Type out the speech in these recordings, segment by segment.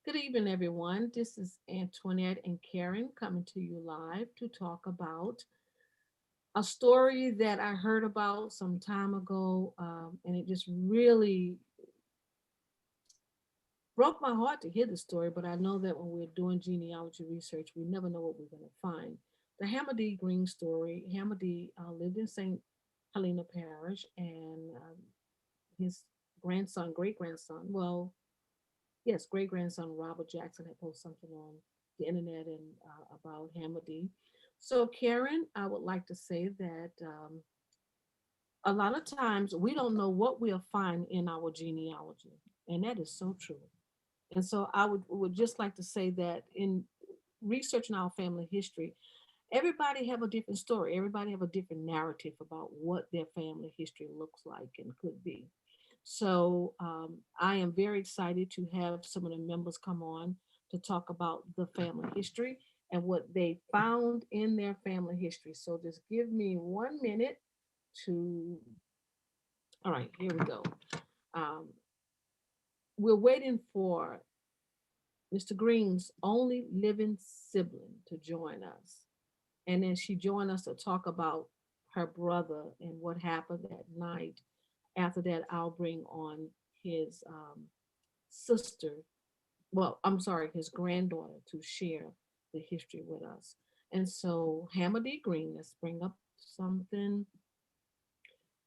Good evening, everyone. This is Antoinette and Karen coming to you live to talk about a story that I heard about some time ago, and it just really broke my heart to hear the story. But I know that when we're doing genealogy research, we never know what we're going to find. The Hammondee Green story. Hammondee lived in St. Helena Parish, and his grandson, great grandson, well, yes, great grandson Robert Jackson had posted something on the internet and about Hammondee. So, Karen, I would like to say that a lot of times we don't know what we'll find in our genealogy, and that is so true. And so, I would just like to say that in researching our family history, everybody have a different story. Everybody have a different narrative about what their family history looks like and could be. So I am very excited to have some of the members come on to talk about the family history and what they found in their family history. So just give me 1 minute to. All right, here we go. Um, we're waiting for Mr. Green's only living sibling to join us. And then she joined us to talk about her brother and what happened that night. After that, I'll bring on his sister, well, I'm sorry, his granddaughter to share the history with us. And so, Hammondee Green, let's bring up something.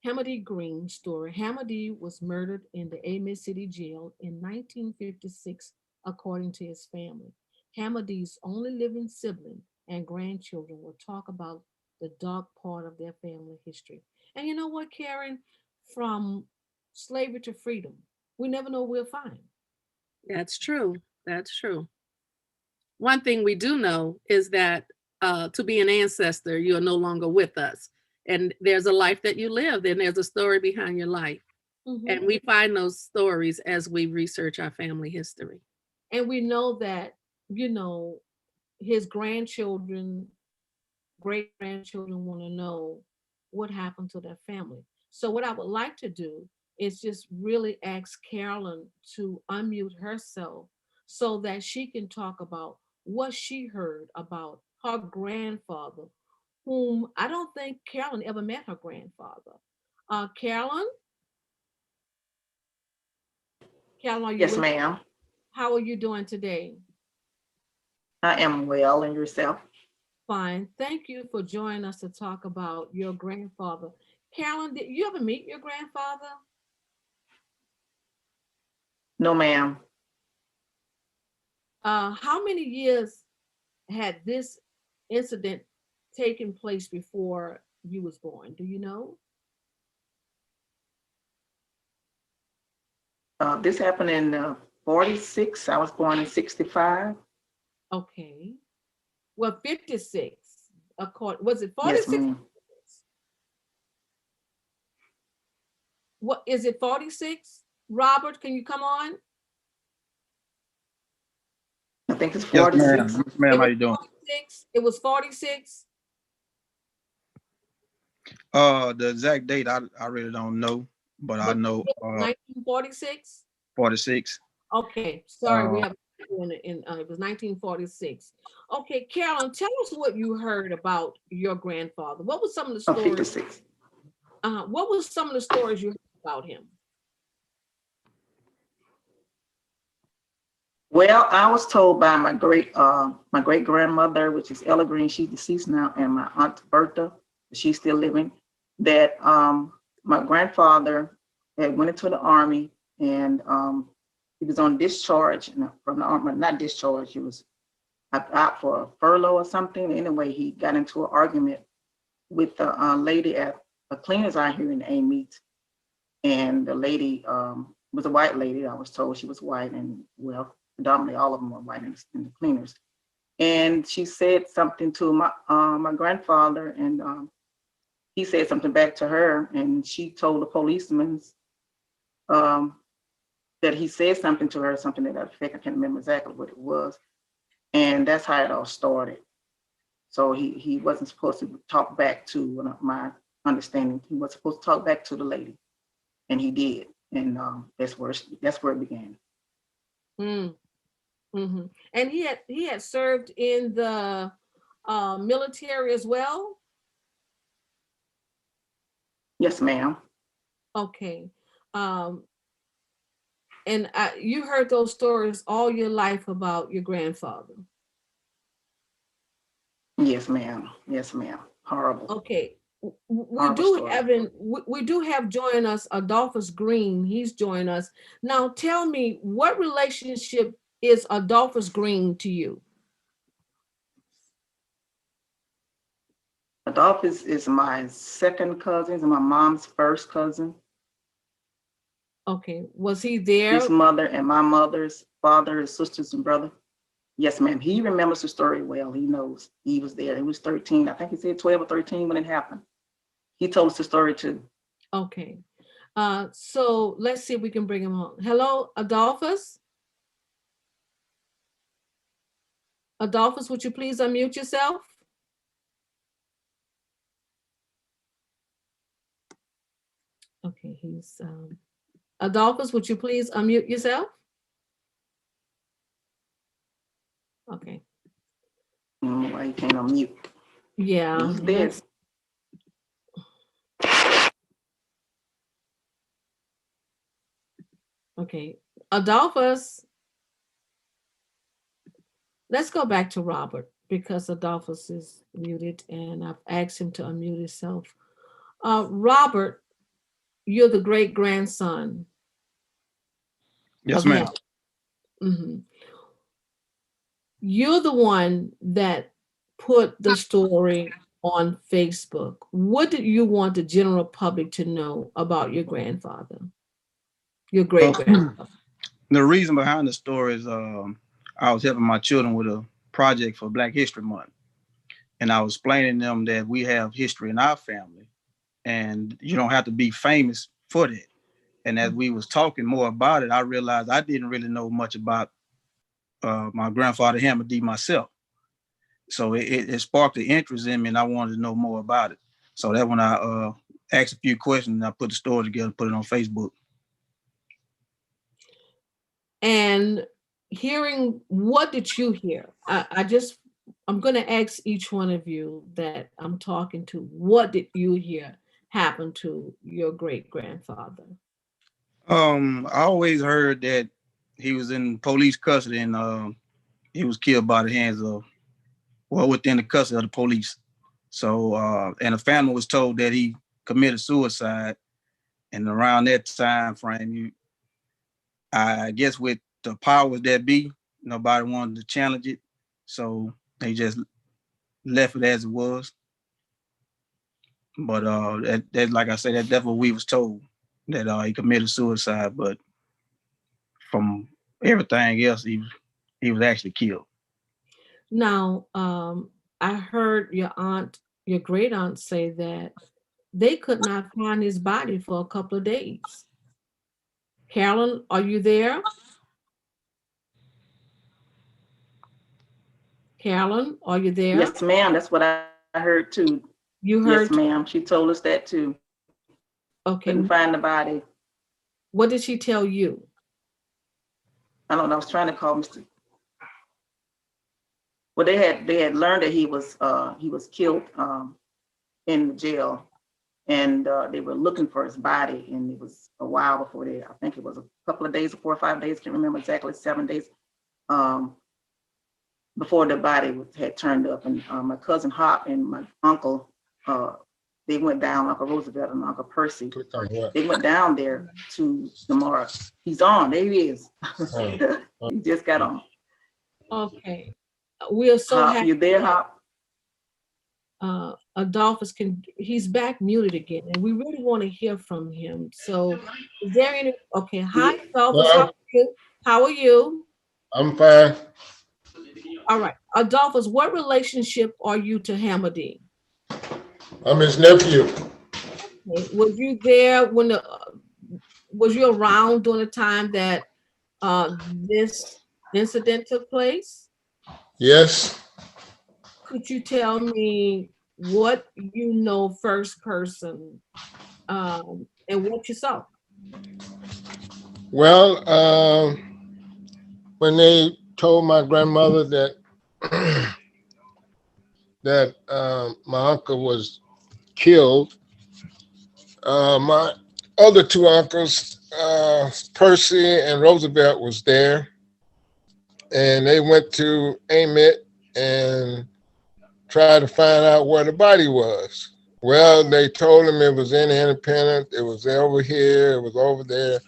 Hammondee Green story. Hammondee was murdered in the Amite City Jail in 1956, according to his family. Hammondee's only living sibling and grandchildren will talk about the dark part of their family history. And you know what, Karen? From slavery to freedom, we never know what we'll find. That's true. That's true. One thing we do know is that to be an ancestor, you are no longer with us. And there's a life that you lived, and there's a story behind your life. Hmm. And we find those stories as we research our family history. And we know that, you know, his grandchildren, great grandchildren want to know what happened to their family. So, what I would like to do is just really ask Carolyn to unmute herself so that she can talk about what she heard about her grandfather, whom I don't think Carolyn ever met her grandfather. Carolyn, Carolyn, are you Yes, with? ma'am. How are you doing today? I am well, and yourself? Fine. Thank you for joining us to talk about your grandfather. Carolyn, did you ever meet your grandfather? No, ma'am. How many years had this incident taken place before you was born? Do you know? This happened in 46. I was born in 65. Okay. Well, 56. Was it Yes, 46? ma'am. What is it, 46? Robert, can you come on? I think it's Yes, ma'am. 46. Yes, ma'am. It How was you doing? 46. It was 46. The exact date I really don't know, but I But know 1946. 46. Okay, sorry, we Uh have it was 1946. Okay, Carolyn, tell us what you heard about your grandfather. What was some of the stories? 56. What was some of the stories you heard about him? Well, I was told by my great grandmother, which is Ella Green, she's deceased now, and my aunt Bertha, she's still living, that my grandfather had went into the army, and he was on discharge from the army, not discharge, he was out for a furlough or something. Anyway, he got into an argument with the lady at a cleaners out here in Amite, and the lady was a white lady. I was told she was white, and well, predominantly all of them were white in the cleaners. And she said something to my grandfather, and he said something back to her, and she told the policeman um, that he said something to her, something to that effect. I can't remember exactly what it was, and that's how it all started. So he wasn't supposed to talk back to my understanding. He was supposed to talk back to the lady, and he did, and that's where it began. Mm, Hmm. And he had served in the military as well. Yes, ma'am. Okay. Um, and you heard those stories all your life about your grandfather. Yes, ma'am. Yes, ma'am. Horrible, Okay. We horrible do story. have we do have join us Adolphus Green. He's joined us. Now tell me, what relationship is Adolphus Green to you? Adolphus is my second cousin, he's my mom's first cousin. Okay. Was he His there? mother and my mother's father, his sisters and brother. Yes, ma'am. He remembers the story well. He knows he was there. He was 13. I think he said 12 or 13 when it happened. He told us the story too. Okay. So let's see if we can bring him on. Hello, Adolphus. Adolphus, would you please unmute yourself? Okay, he's Adolphus, would you please unmute yourself? Okay. I don't know why he can't unmute. Yeah, He's there. okay. Adolphus, let's go back to Robert because Adolphus is muted and I've asked him to unmute himself. Robert, you're the great grandson Yes, of ma'am. him. Mhm. You're the one that put the story on Facebook. What did you want the general public to know about your grandfather, your great Well, grandfather? the reason behind the story is I was helping my children with a project for Black History Month, and I was explaining to them that we have history in our family, and you don't have to be famous for that. And as we was talking more about it, I realized I didn't really know much about my grandfather Hammondee myself. So it sparked the interest in me, and I wanted to know more about it. So that when I asked a few questions, and I put the story together, put it on Facebook. And hearing, what did you hear? I'm going to ask each one of you that I'm talking to, what did you hear happen to your great grandfather? I always heard that he was in police custody and he was killed by the hands of, well, within the custody of the police. So, and the family was told that he committed suicide. And around that time frame, I guess with the powers that be, nobody wanted to challenge it. So they just left it as it was. But that like I said, that's what we was told, that he committed suicide. But from everything else, he was actually killed. Now, I heard your great aunt say that they could not find his body for a couple of days. Carolyn, are you there? Carolyn, are you there? Yes, ma'am. That's what I heard too. You Yes, heard, ma'am. She told us that too. Couldn't okay. find the body. What did she tell you? I don't know. I was trying to call Mr. Well, they had learned that he was killed in the jail, and they were looking for his body, and it was a while before they. I think it was a couple of days, 4 or 5 days. Can't remember exactly. 7 days before the body had turned up, and my cousin Hop and my uncle, they went down. Uncle Roosevelt and Uncle Percy. They went down there to the morgue. He's on. There he is. He just got on. Okay. We are so Hop, happy you there, that Hop? Adolphus he's back muted again, and we really want to hear from him. So, is there any? Okay, hi Adolphus, how Well, are you? How are you? I'm fine. All right, Adolphus, what relationship are you to Hammondee? I'm his nephew. Okay. Was you there when was you around during the time that this incident took place? Yes. Could you tell me what you know first person, and what you saw? Well, when they told my grandmother that my uncle was killed. My other two uncles, Percy and Roosevelt, was there, and they went to Amite and tried to find out where the body was. Well, they told him it was in Independence, it was over here, it was over there.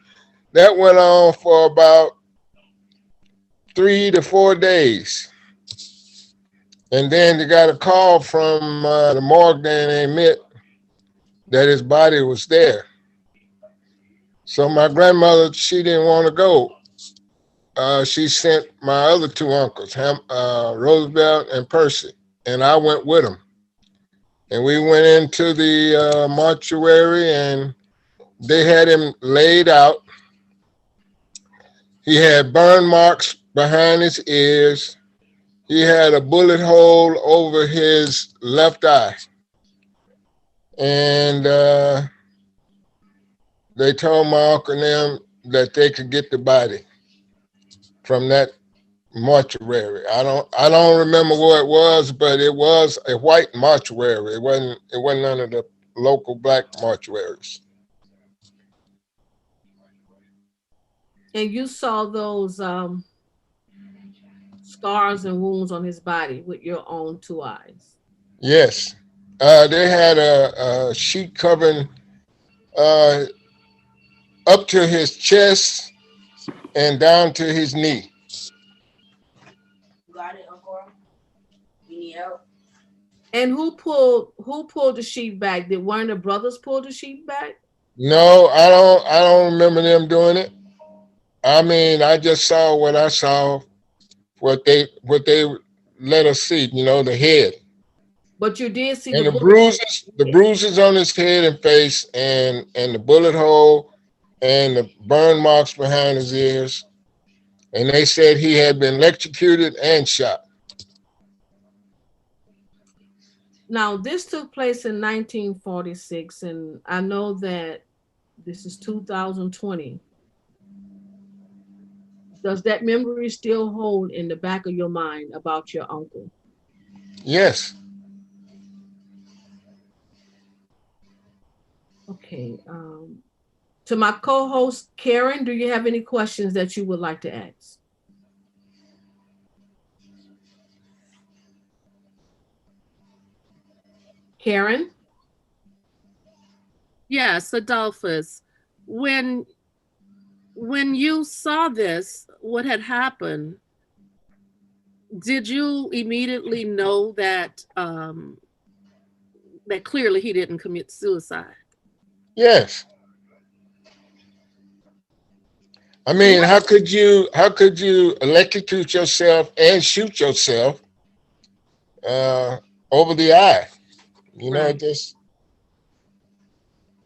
That went on for about 3 to 4 days. And then they got a call from the morgue there in Amite that his body was there. So my grandmother, she didn't want to go. She sent my other two uncles, Roosevelt and Percy, and I went with them. And we went into the mortuary, and they had him laid out. He had burn marks behind his ears. He had a bullet hole over his left eye. And they told my uncle and them that they could get the body from that mortuary. I don't remember where it was, but it was a white mortuary. It wasn't none of the local black mortuaries. And you saw those scars and wounds on his body with your own two eyes. Yes. They had a sheet covering up to his chest and down to his knee. Got it, Uncle? You need help? And who pulled the sheet back? Did one of the brothers pull the sheet back? No, I don't remember them doing it. I mean, I just saw what I saw, what they let us see, the head. But you did see And the the bruises on his head and face, and the bullet hole and the burn marks behind his ears. And they said he had been electrocuted and shot. Now, this took place in 1946, and I know that this is 2020. Does that memory still hold in the back of your mind about your uncle? Yes. Okay. To my co-host, Karen, do you have any questions that you would like to ask? Karen? Yes, Adolphus. When you saw this, what had happened, did you immediately know that that clearly he didn't commit suicide? Yes. I mean, how could you electrocute yourself and shoot yourself over the eye? Right.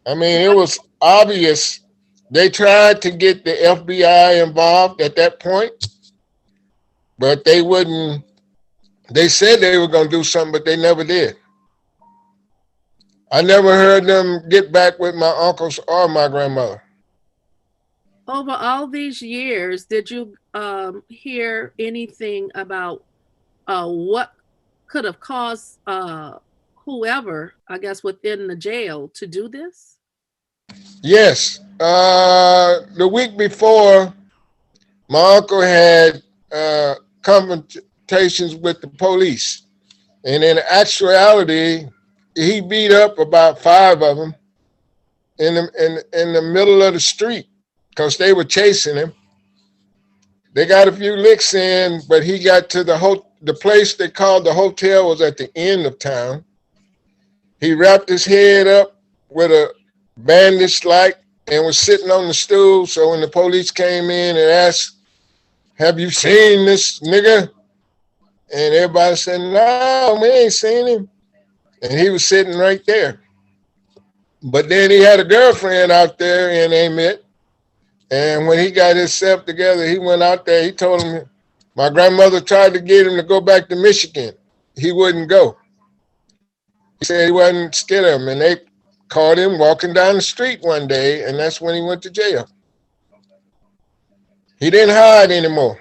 It was obvious. They tried to get the FBI involved at that point, but they wouldn't. They said they were going to do something, but they never did. I never heard them get back with my uncles or my grandmother. Over all these years, did you hear anything about what could have caused whoever, I guess, within the jail to do this? Yes. The week before, my uncle had confrontations with the police. And in actuality, he beat up about 5 of them in the middle of the street because they were chasing him. They got a few licks in, but he got to the place they called the hotel was at the end of town. He wrapped his head up with a bandage and was sitting on the stool. So when the police came in and asked, "Have you seen this nigga?" And everybody said, "No, we ain't seen him." And he was sitting right there. But then he had a girlfriend out there in Amite. And when he got himself together, he went out there. He told him, my grandmother tried to get him to go back to Michigan. He wouldn't go. He said he wasn't scared of him. And they caught him walking down the street one day, and that's when he went to jail. He didn't hide anymore.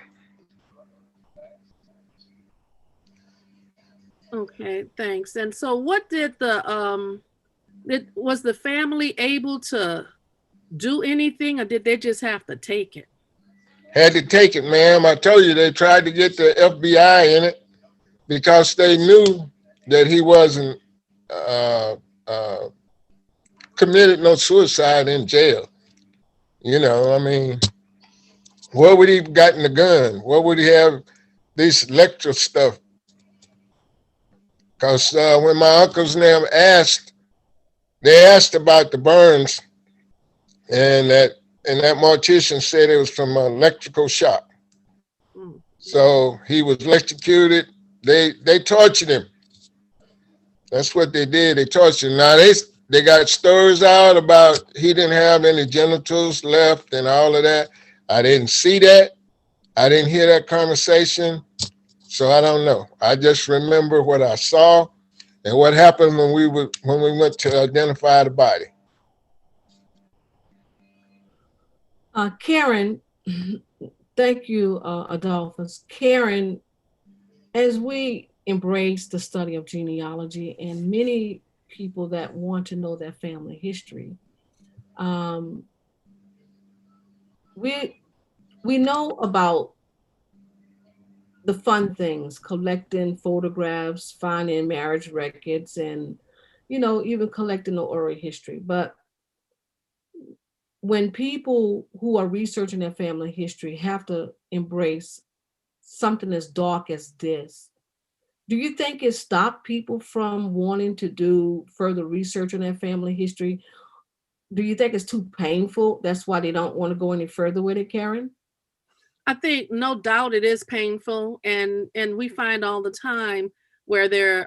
Okay, thanks. And so what did was the family able to do anything, or did they just have to take it? Had to take it, ma'am. I told you they tried to get the FBI in it because they knew that he wasn't uh, uh, committed no suicide in jail. You know, I mean, what would he have gotten the gun? What would he have this electric stuff? Because when my uncles and them asked, they asked about the burns, and that mortician said it was from an electrical shock. Mm, So he was electrocuted. They tortured him. That's what they did. They tortured him. Now they got stories out about he didn't have any genitals left and all of that. I didn't see that. I didn't hear that conversation. So I don't know. I just remember what I saw and what happened when we went to identify the body. Karen, thank you, Adolphus. Karen, as we embrace the study of genealogy and many people that want to know their family history, um, we we know about the fun things, collecting photographs, finding marriage records, and even collecting the oral history. But when people who are researching their family history have to embrace something as dark as this, do you think it stopped people from wanting to do further research on their family history? Do you think it's too painful? That's why they don't want to go any further with it, Karen? I think no doubt it is painful, and we find all the time where there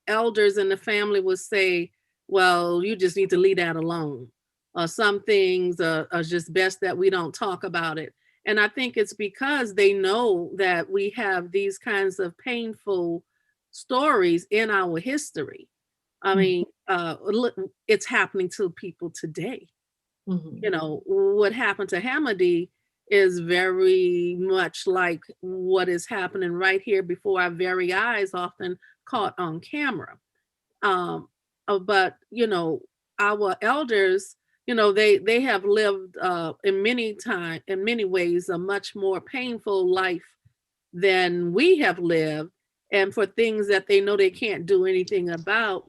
elders in the family will say, well, you just need to leave that alone, or some things are just best that we don't talk about it. And I think it's because they know that we have these kinds of painful stories in our history. I mean, look, it's happening to people today. Mm-hmm. What happened to Hammondee is very much like what is happening right here before our very eyes, often caught on camera. um but our elders, they have lived in many ways a much more painful life than we have lived, and for things that they know they can't do anything about,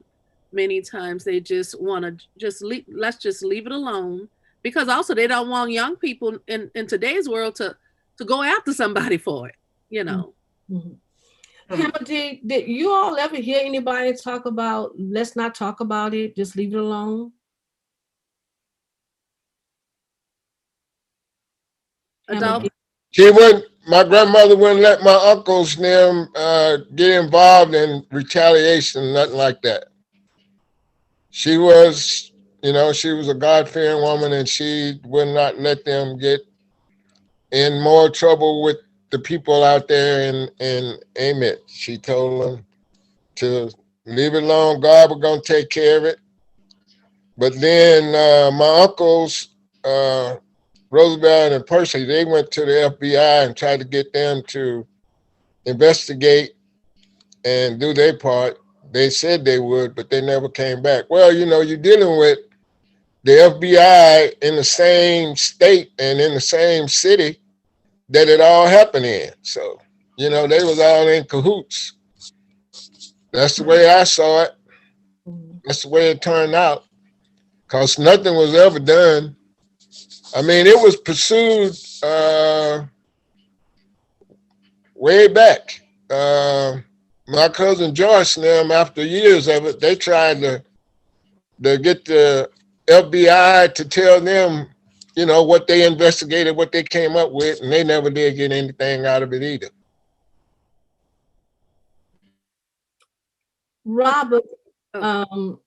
many times they just want to just let's just leave it alone, because also they don't want young people in today's world to go after somebody for it you know Mm-hmm. Hmm. Hammondee, did you all ever hear anybody talk about let's not talk about it, just leave it alone? Adult. Hammondee. She wouldn't. My grandmother wouldn't let my uncles and them get involved in retaliation, nothing like that. She was, she was a God fearing woman, and she would not let them get in more trouble with the people out there in Amite. She told them to leave it alone. God was gonna take care of it. But then my uncles, uh, Roosevelt and Percy, they went to the FBI and tried to get them to investigate and do their part. They said they would, but they never came back. Well, you're dealing with the FBI in the same state and in the same city that it all happened in. So, they was all in cahoots. That's the way I saw it. Mhm. That's the way it turned out. Because nothing was ever done. I mean, it was pursued way back. My cousin Joyce and them, after years of it, they tried to get the FBI to tell them, what they investigated, what they came up with, and they never did get anything out of it either. Robert, Oh, um,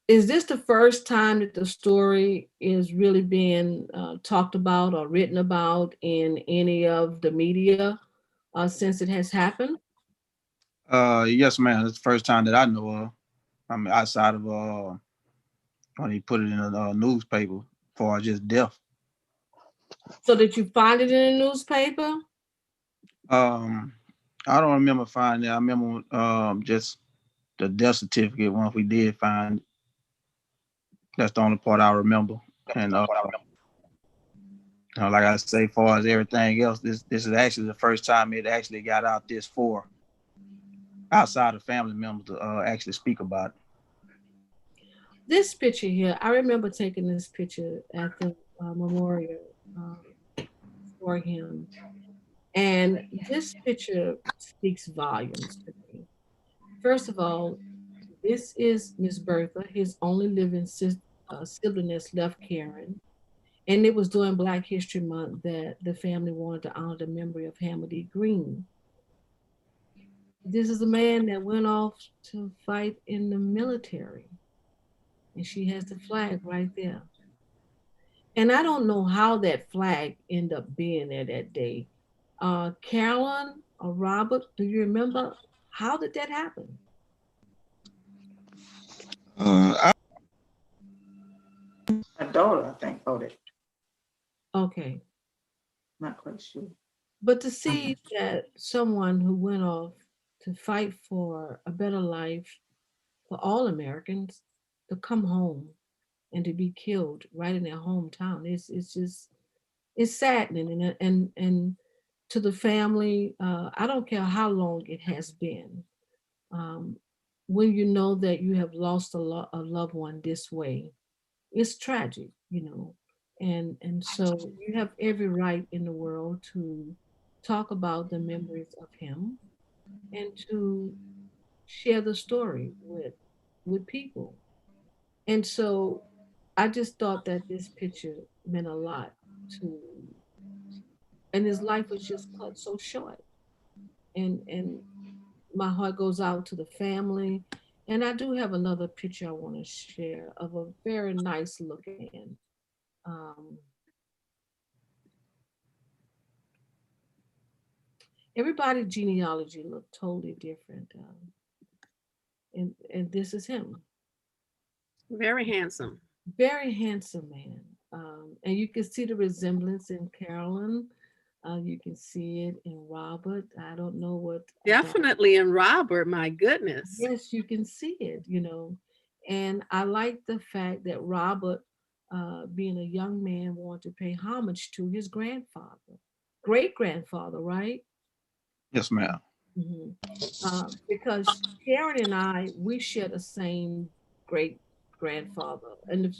is this the first time that the story is really being talked about or written about in any of the media since it has happened? Yes, ma'am. It's the first time that I know of. I mean, outside of when he put it in a newspaper for just death. So did you find it in a newspaper? Um, I don't remember finding it. I remember just the death certificate once we did find it. That's the only part I remember. And like I say, far as everything else, this is actually the first time it actually got out this for outside of family members to actually speak about it. This picture here, I remember taking this picture at the memorial um, for him, and this picture speaks volumes to me. First of all, this is Miss Bertha, his only living sibling that's left, Karen. And it was during Black History Month that the family wanted to honor the memory of Hammondee Green. This is a man that went off to fight in the military, and she has the flag right there. And I don't know how that flag ended up being there that day. Carolyn or Robert, do you remember how did that happen? I, My daughter, I think, voted. Okay. Not quite sure. But to Mhm. see that someone who went off to fight for a better life for all Americans to come home and to be killed right in their hometown, it's just it's saddening and to the family, I don't care how long it has been. Um, when you know that you have lost a loved one this way, it's tragic, you know. And so you have every right in the world to talk about the memories of him and to share the story with people. And so I just thought that this picture meant a lot to, and his life was just cut so short. And my heart goes out to the family. And I do have another picture I want to share of a very nice looking man. Um, Everybody's genealogy looked totally different, and this is him, Very handsome. very handsome man, and you can see the resemblance in Carolyn. You can see it in Robert. I don't know what about. Definitely in Robert, my goodness. Yes, you can see it, you know. And I like the fact that Robert, being a young man, wanted to pay homage to his grandfather, great grandfather, right? yes, ma'am. hmm because Karen and I, we share the same great grandfather, and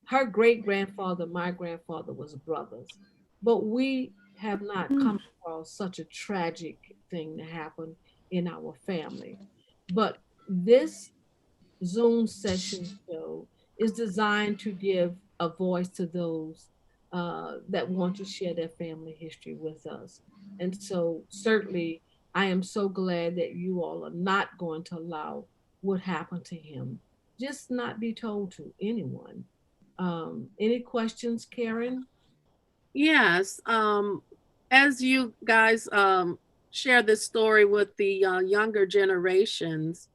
her great grandfather, my grandfather was brothers, but we have not come across such a tragic thing to happen in our family. But this Zoom session show is designed to give a voice to those that want to share their family history with us. And so, certainly, I am so glad that you all are not going to allow what happened to him just not be told to anyone. Any questions, Karen? Yes. As you guys share this story with the younger generations,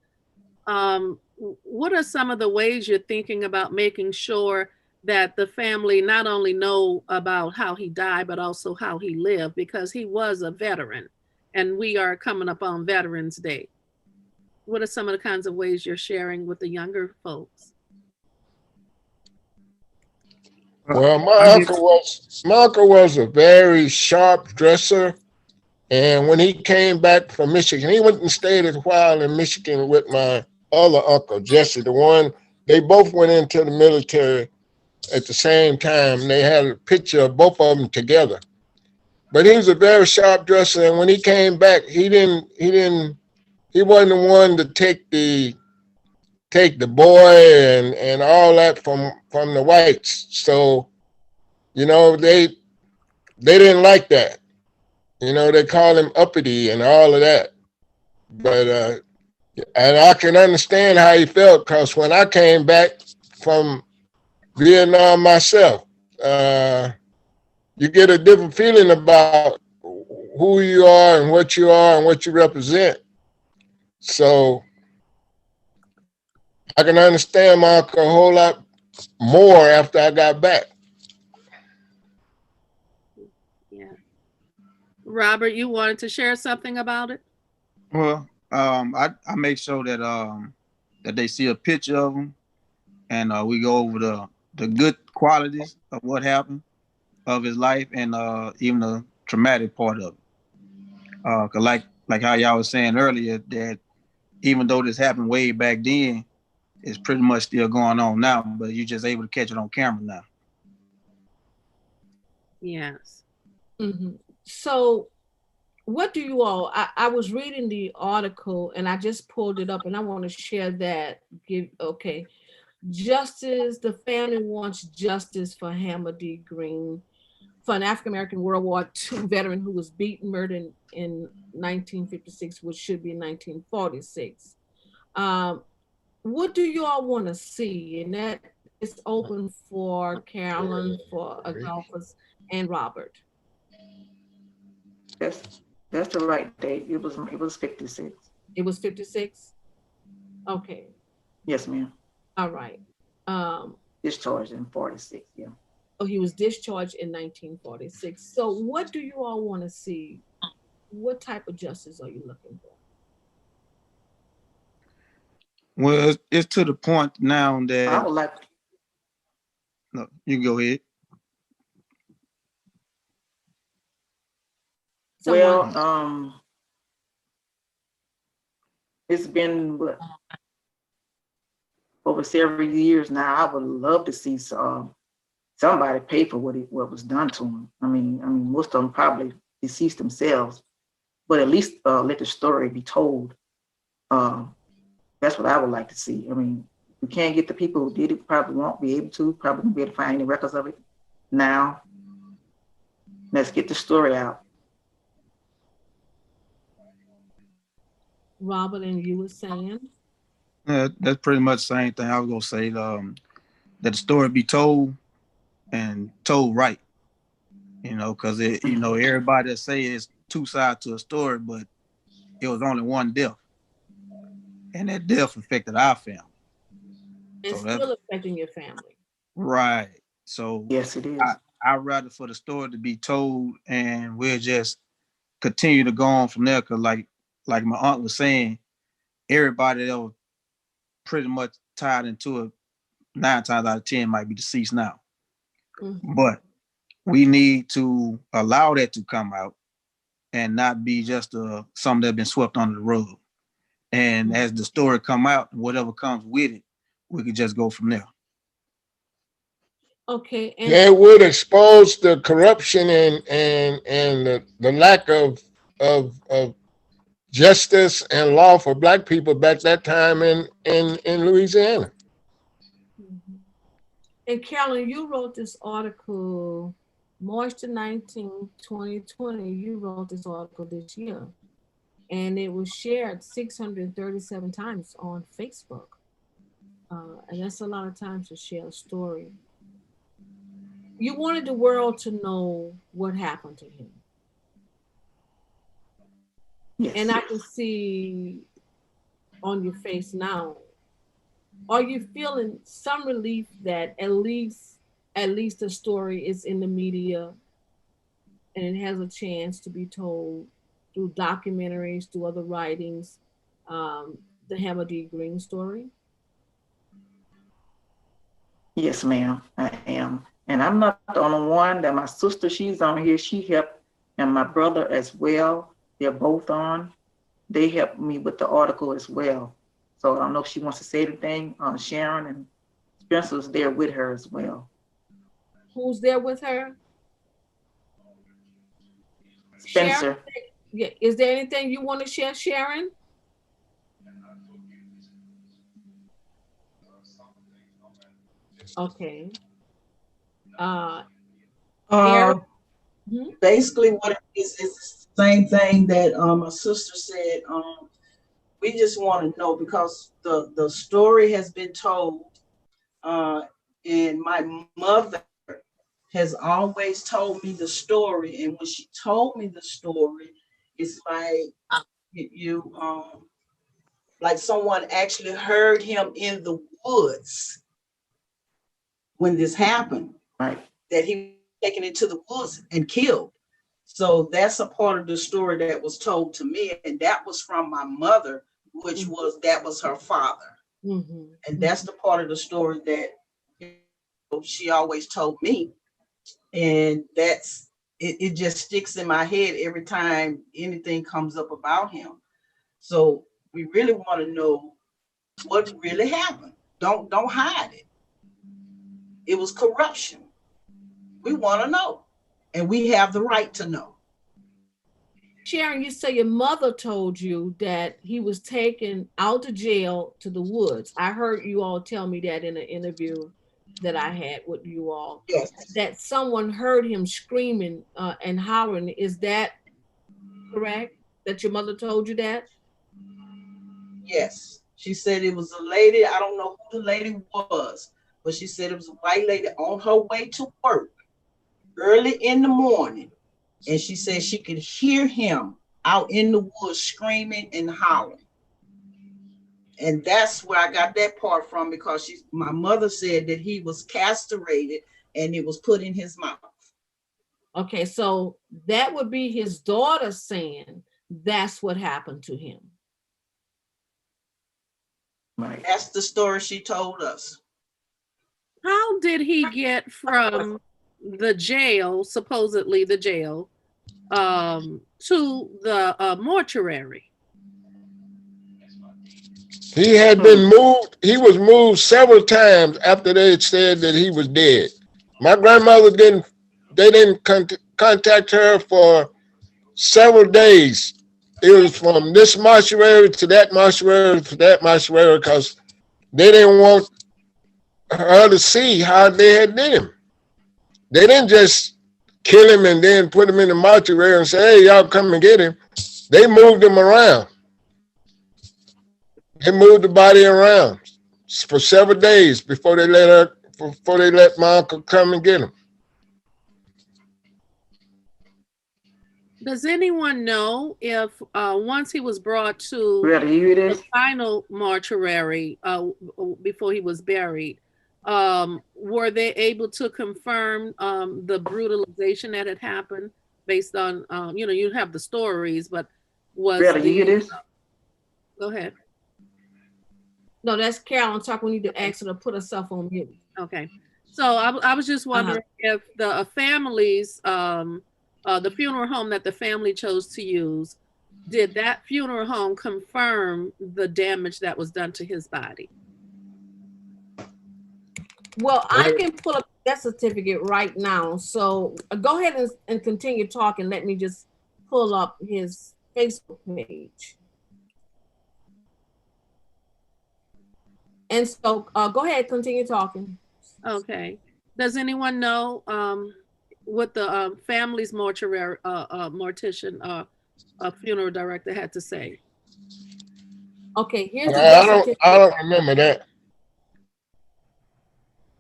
what are some of the ways you're thinking about making sure that the family not only know about how he died, but also how he lived, because he was a veteran, and we are coming up on Veterans Day. What are some of the kinds of ways you're sharing with the younger folks? Well, I guess my uncle was a very sharp dresser, and when he came back from Michigan, he went and stayed a while in Michigan with my other uncle Jesse, the one they both went into the military at the same time. They had a picture of both of them together. But he was a very sharp dresser, and when he came back, he wasn't the one to take the boy and all that from the whites. So they didn't like that. They call him uppity and all of that. But and I can understand how he felt because when I came back from Vietnam myself, uh, you get a different feeling about who you are and what you represent. So I can understand my uncle a whole lot more after I got back. Yeah. Robert, you wanted to share something about it? Well, I make sure that they see a picture of him, and we go over the good qualities of what happened of his life, and even the traumatic part of it. 'Cause like how y'all was saying earlier, that even though this happened way back then, it's pretty much still going on now, but you're just able to catch it on camera now. Yes. So, what do you all? I was reading the article and I just pulled it up, and I want to share that. Okay, justice. The family wants justice for Hammondee Green, for an African American World War II veteran who was beaten, murdered in 1956, which should be 1946. Um, what do you all want to see? And that is open for Carolyn, for Adolphus, and Robert. That's that's the right date. It was 56. It was 56. Okay, Yes, ma'am. all right. Um, Discharged in 46. Yeah. oh, he was discharged in 1946. So, what do you all want to see? What type of justice are you looking for? Well, it's to the point now I that would like. no, you can go ahead. Someone, Well, it's been over several years now. I would love to see somebody pay for what was done to him. I mean, most of them probably deceased themselves, but at least let the story be told. Uh, that's what I would like to see. I mean, we can't get the people who did it. Probably won't be able to. Probably won't be able to find any records of it now. Let's get the story out. Robert, and you were saying, That's pretty much the same thing I was gonna say. That the story be told and told right. Because everybody that say it's two sides to a story, but it was only one death, and that death affected our family. it's So that's still affecting your family. right. So Yes, it I is. I rather for the story to be told, and we'll just continue to go on from there. Cause like my aunt was saying, everybody that was pretty much tied into it 9 times out of 10 might be deceased now. Mhm. But we need to allow that to come out and not be just something that's been swept under the rug. And as the story come out, whatever comes with it, we could just go from there. Okay, and Yeah, it would expose the corruption and the lack of justice and law for black people back that time in Louisiana. Mhm. And Carolyn, you wrote this article March the 19th, 2020. You wrote this article this year, and it was shared 637 times on Facebook. And that's a lot of times to share a story. You wanted the world to know what happened to him. And Yes. I can see on your face now, are you feeling some relief that at least the story is in the media and it has a chance to be told through documentaries, through other writings, um, the Hammondee Green story? Yes, ma'am. I am. And I'm not the only one. That my sister, she's on here. She helped, and my brother as well. They're both on. They helped me with the article as well. So I don't know if she wants to say anything. Sharon and Spencer's there with her as well. Who's there with her? Sharon? Spencer. Yeah. Is there anything you want to share, Sharon? Okay. Uh, Eric? Uh, Mhm. Basically, what it is the same thing that my sister said. We just want to know because the story has been told, uh, and my mother has always told me the story. And when she told me the story, it's like you like someone actually heard him in the woods when this happened. Right. That he was taken into the woods and killed. So that's a part of the story that was told to me, and that was from my mother, which that was her father. And that's the part of the story that she always told me. And it just sticks in my head every time anything comes up about him. So we really want to know what really happened. Don't hide it. It was corruption. We want to know, and we have the right to know. Sharon, you say your mother told you that he was taken out of jail to the woods. I heard you all tell me that in an interview that I had with you all. Yes. That someone heard him screaming and hollering. Is that correct? That your mother told you that? Yes. She said it was a lady. I don't know who the lady was, but she said it was a white lady on her way to work early in the morning. And she said she could hear him out in the woods screaming and hollering. And that's where I got that part from, because my mother said that he was castrated and it was put in his mouth. Okay, so that would be his daughter saying that's what happened to him. Right. That's the story she told us. How did he get from the jail, supposedly the jail, to the mortuary? He had been moved. He was moved several times after they had said that he was dead. My grandmother didn't contact her for several days. It was from this mortuary to that mortuary to that mortuary, because they didn't want her to see how they had did him. They didn't just kill him and then put him in the mortuary and say, hey, y'all come and get him. They moved him around. They moved the body around for several days before they let my uncle come and get him. Does anyone know if once he was brought to the final mortuary before he was buried, were they able to confirm the brutalization that had happened based on, you have the stories, but was you hear this? Go ahead. No, that's Carolyn talking. We need to ask her to put herself on mute. Okay. So I was just wondering if the families, the funeral home that the family chose to use, did that funeral home confirm the damage that was done to his body? Well, I can pull up that certificate right now. So go ahead and continue talking. Let me just pull up his Facebook page. And so go ahead, continue talking. Okay. Does anyone know what the family's mortuary mortician funeral director had to say? Okay, here's the I don't remember that.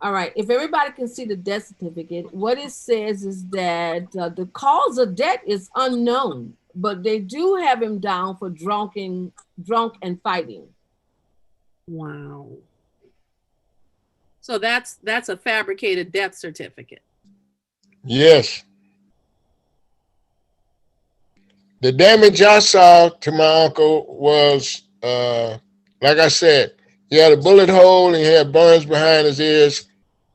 All right, if everybody can see the death certificate, what it says is that the cause of death is unknown, but they do have him down for drunk and fighting. Wow. So that's a fabricated death certificate. Yes. The damage I saw to my uncle was, like I said, he had a bullet hole and he had burns behind his ears,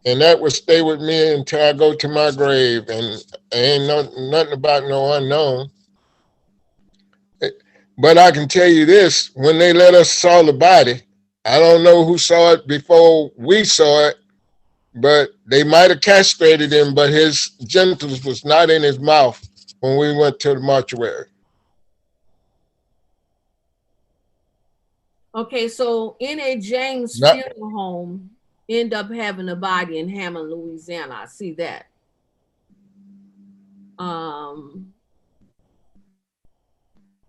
and that would stay with me until I go to my grave. And ain't nothing about no unknown. But I can tell you this, when they let us saw the body, I don't know who saw it before we saw it, but they might have castrated him, but his genitals was not in his mouth when we went to the mortuary. Okay, so N.A. James Funeral Home end up having a body in Hammond, Louisiana. I see that.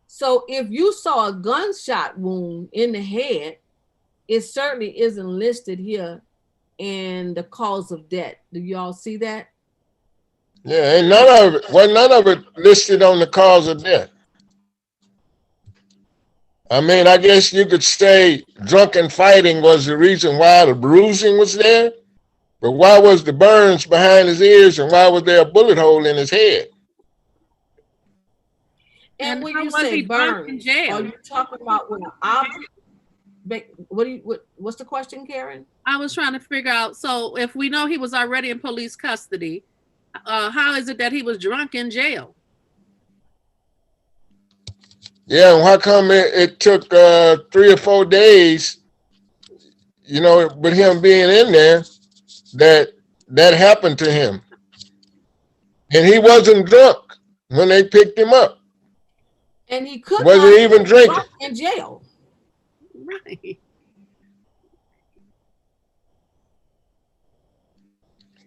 So if you saw a gunshot wound in the head, it certainly isn't listed here in the cause of death. Do y'all see that? Yeah, and none of it listed on the cause of death. I mean, I guess you could say drunken fighting was the reason why the bruising was there, but why was the burns behind his ears and why was there a bullet hole in his head? And And when how you was say he drunk in burns, are jail? you talking about with an object? What's the question, Karen? I was trying to figure out. So if we know he was already in police custody, how is it that he was drunk in jail? Yeah, and how come it took 3 or 4 days, with him being in there, that that happened to him? And he wasn't drunk when they picked him up. And he could not Wasn't have even been drinking. drunk in jail. Right.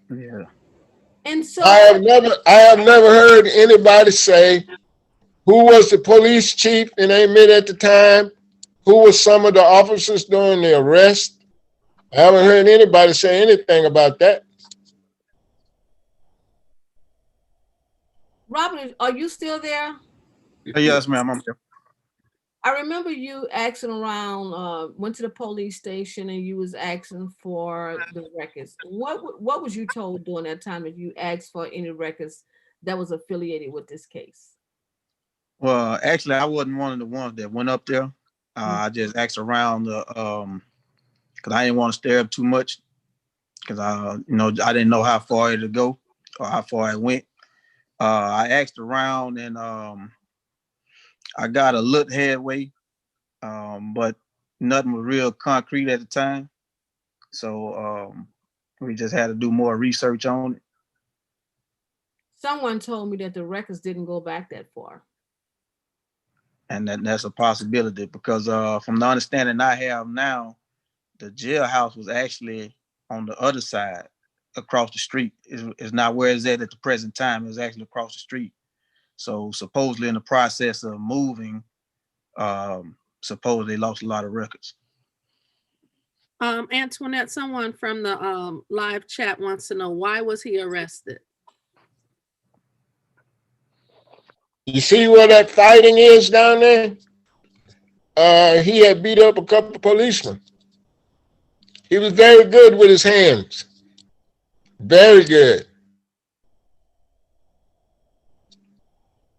Yeah. And I so, have never heard anybody say who was the police chief in Amite at the time, who was some of the officers during the arrest. I haven't heard anybody say anything about that. Robert, are you still there? Yes, ma'am. I'm here. I remember you asking around, went to the police station and you was asking for the records. What was you told during that time if you asked for any records that was affiliated with this case? Well, actually, I wasn't one of the ones that went up there. Mm. I just asked around because I didn't want to stir up too much because I didn't know how far it would go or how far it went. I asked around and I got a little headway, but nothing was real concrete at the time. So we just had to do more research on it. Someone told me that the records didn't go back that far. And that's a possibility because from the understanding I have now, the jailhouse was actually on the other side, across the street. It's not where it's at the present time. It's actually across the street. So supposedly in the process of moving, supposedly they lost a lot of records. Antoinette, someone from the live chat wants to know, why was he arrested? You see where that fighting is down there? He had beat up a couple of policemen. He was very good with his hands. Very good.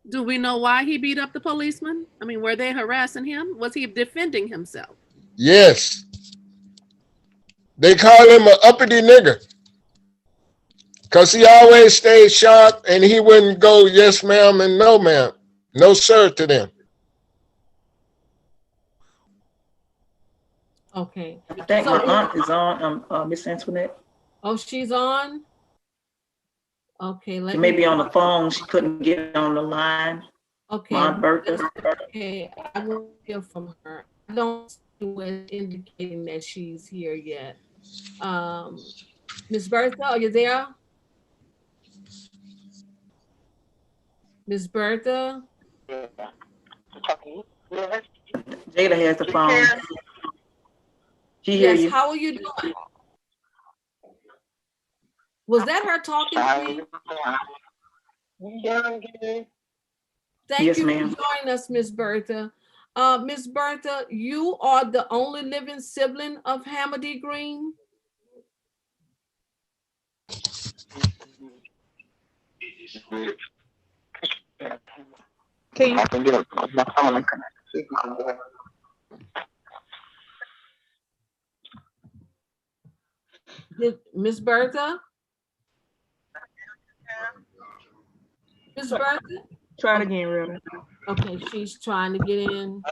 Do we know why he beat up the policeman? I mean, were they harassing him? Was he defending himself? Yes. They call him an uppity nigger because he always stayed sharp and he wouldn't go yes ma'am and no ma'am, no sir to them. Okay. I think So my aunt is on, Miss Antoinette. oh, she's on. Okay, She let may me. be on the phone. She couldn't get on the line. Okay, My Aunt Bertha. okay. I will hear from her. I don't see what's indicating that she's here yet. Um, Miss Bertha, are you there? Miss Bertha? Jada has the phone. She hear Yes, you. how are you doing? Was that her talking to me? Thank Yes, you ma'am. for joining us, Miss Bertha. Miss Bertha, you are the only living sibling of Hammondee Green? Can you? Miss Bertha? Miss Bertha? Try it again, Rhoda. Okay, she's trying to get in.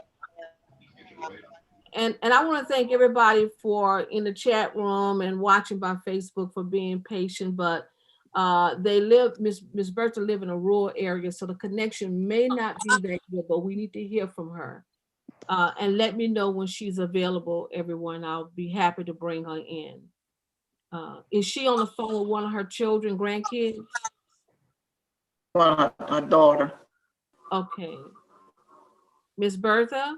And I want to thank everybody for in the chat room and watching by Facebook for being patient. But Miss Bertha live in a rural area, so the connection may not be that good, but we need to hear from her. And let me know when she's available, everyone. I'll be happy to bring her in. Is she on the phone with one of her children, grandkids? Well, her daughter. Okay. Miss Bertha?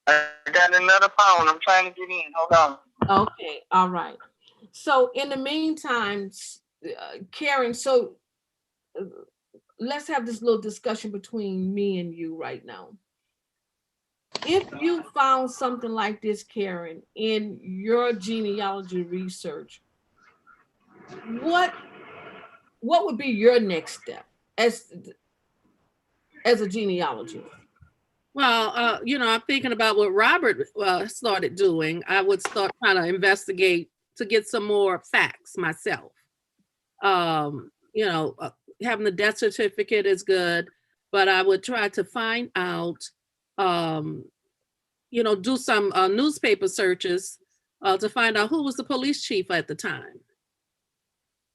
I got another phone. I'm trying to get in. Hold on. Okay, all right. So in the meantime, Karen, so let's have this little discussion between me and you right now. If you found something like this, Karen, in your genealogy research, what what would be your next step as a genealogist? Well, I'm thinking about what Robert started doing. I would start trying to investigate to get some more facts myself. Um, you know, uh, Having the death certificate is good, but I would try to find out, um, do some newspaper searches to find out who was the police chief at the time.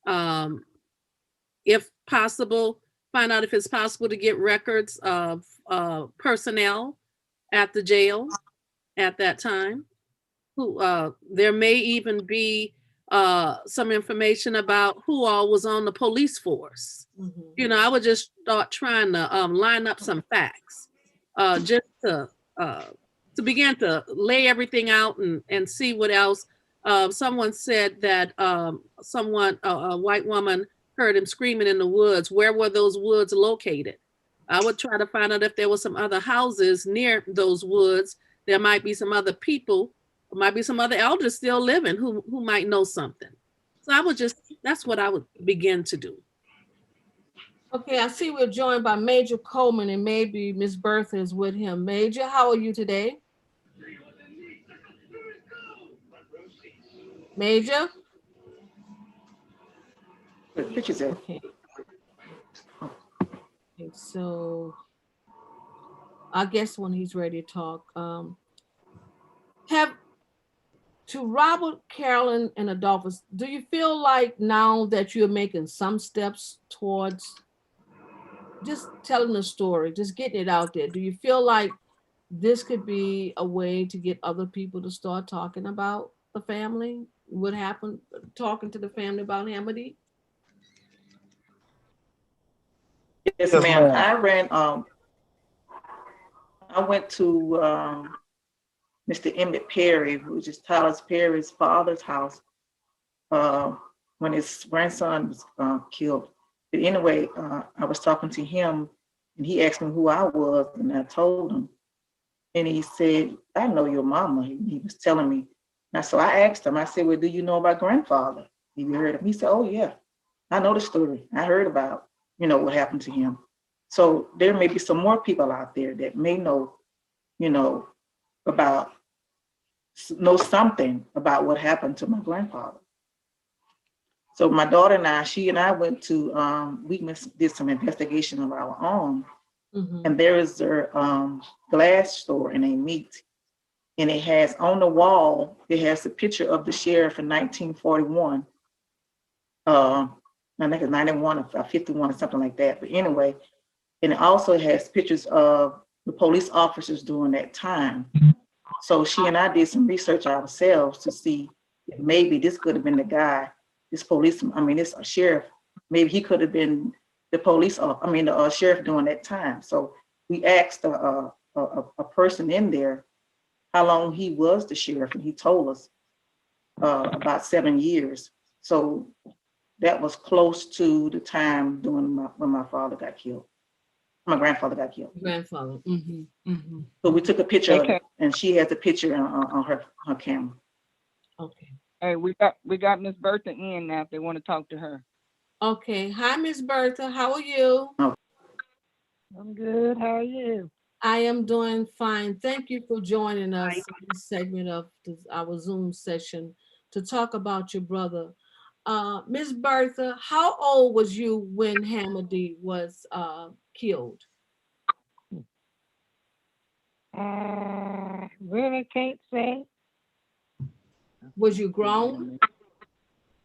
Um, if possible, find out if it's possible to get records of personnel at the jail at that time. Who There may even be some information about who all was on the police force. Mm-hmm. I would just start trying to line up some facts, just to begin to lay everything out and see what else. Someone said that a white woman heard him screaming in the woods. Where were those woods located? I would try to find out if there were some other houses near those woods. There might be some other people, might be some other elders still living who might know something. So that's what I would begin to do. Okay, I see we're joined by Major Coleman, and maybe Miss Bertha is with him. Major, how are you today? Major? Pictures it. Okay. Okay, so I guess when he's ready to talk, have to Robert, Carolyn, and Adolphus, do you feel like now that you're making some steps towards just telling the story, just getting it out there, do you feel like this could be a way to get other people to start talking about the family? What happened, talking to the family about Hammondee? Yes, Yes, ma'am. ma'am. I went to Mr. Emmett Perry, which is Tyler Perry's father's house, uh, when his grandson was killed. But anyway, I was talking to him, and he asked me who I was, and I told him. And he said, "I know your mama." He was telling me. Now, so I asked him, I said, "Well, do you know about grandfather? Have you heard of him?" He said, "Oh, yeah, I know the story. I heard about, what happened to him." So there may be some more people out there that may you know, about, know something about what happened to my grandfather. So my daughter and she and I went to, did some investigation of our own. Mm-hmm. And there is their glass store in Amite. And it has on the wall, it has a picture of the sheriff in 1941. I think it's 91 or 51 or something like that. But anyway, and it also has pictures of the police officers during that time. So she and I did some research ourselves to see if maybe this could have been the guy, this this sheriff, maybe he could have been the the sheriff during that time. So we asked a person in there how long he was the sheriff, and he told us about 7 years. So that was close to the time when my father got killed. My grandfather got killed. Grandfather. Mm-hmm. Mm-hmm. So we took a picture of Okay. it, and she has a picture on her camera. Okay. Hey, we got Miss Bertha in now if they want to talk to her. Okay. Hi, Miss Bertha. How are you? I'm good. How are you? I am doing fine. Thank you for joining us in this segment of our Zoom session to talk about your brother. Miss Bertha, how old was you when Hammondee was killed? Really can't say. Was you grown?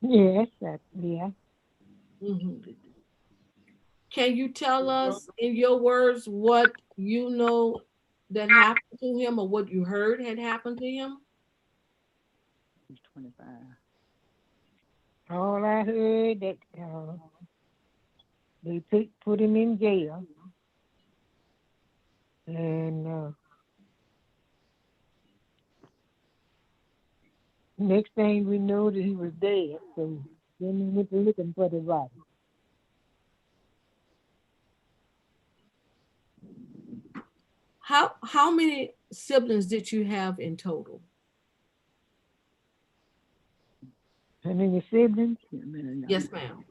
Yes, yeah. Mhm. Can you tell us in your words what you know that happened to him or what you heard had happened to him? He's 25. All I heard that they put him in jail, and next thing we know that he was dead. So then we went looking for the body. How many siblings did you have in total? How many siblings? I mean, Yes, ma'am.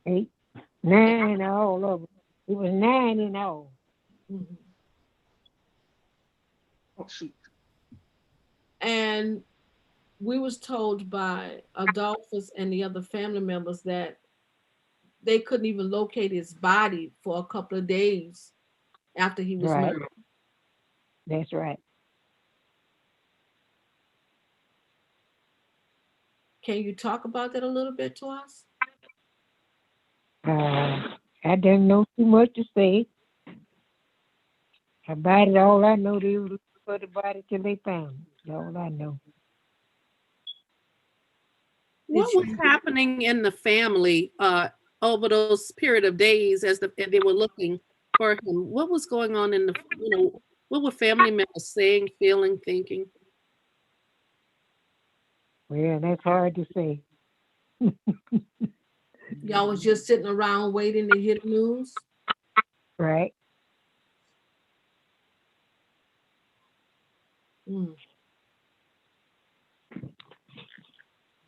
8, 9, all of it. It was 9 in all. Mhm. Oh, shoot. And we was told by Adolphus and the other family members that they couldn't even locate his body for a couple of days after he was Right. murdered. That's right. Can you talk about that a little bit to us? I didn't know too much to say about it. All I know, they was looking for the body till they found it. That's all I know. Did What was you? happening in the family over those period of days as they were looking for him? What was going on in the, what were family members saying, feeling, thinking? Well, that's hard to say. Y'all was just sitting around waiting to hear the news? Right. Mm.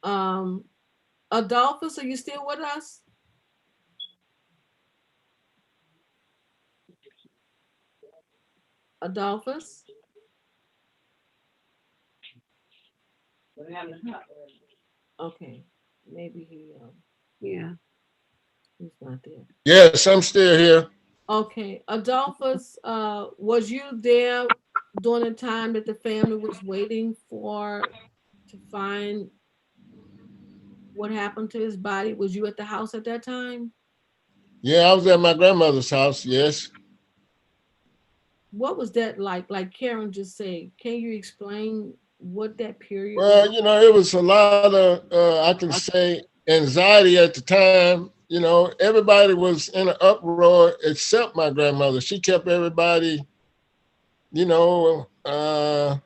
Um, Adolphus, are you still with us? Adolphus? Okay, maybe Yeah. he's not there. Yes, I'm still here. Okay, Adolphus, was you there during the time that the family was waiting for to find what happened to his body? Was you at the house at that time? Yeah, I was at my grandmother's house. Yes. What was that like? Like Karen just said, can you explain what that period was? Well, it was a lot of, I can say, anxiety at the time. Everybody was in an uproar except my grandmother. She kept everybody, you know, uh,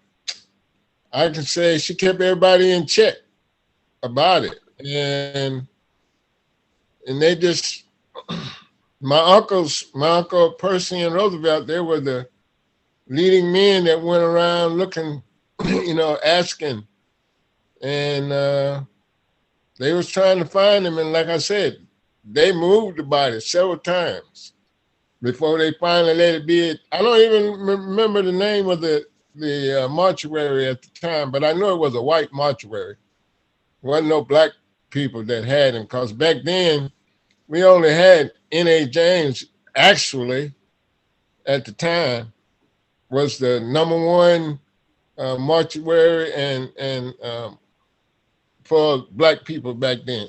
I can say she kept everybody in check about it. And they just, my uncle Percy and Roosevelt, they were the leading men that went around looking, asking. And they was trying to find him. And like I said, they moved the body several times before they finally let it be. I don't even remember the name of the mortuary at the time, but I know it was a white mortuary. There wasn't no black people that had him because back then we only had N.A. James actually at the time was the number one mortuary and for black people back then.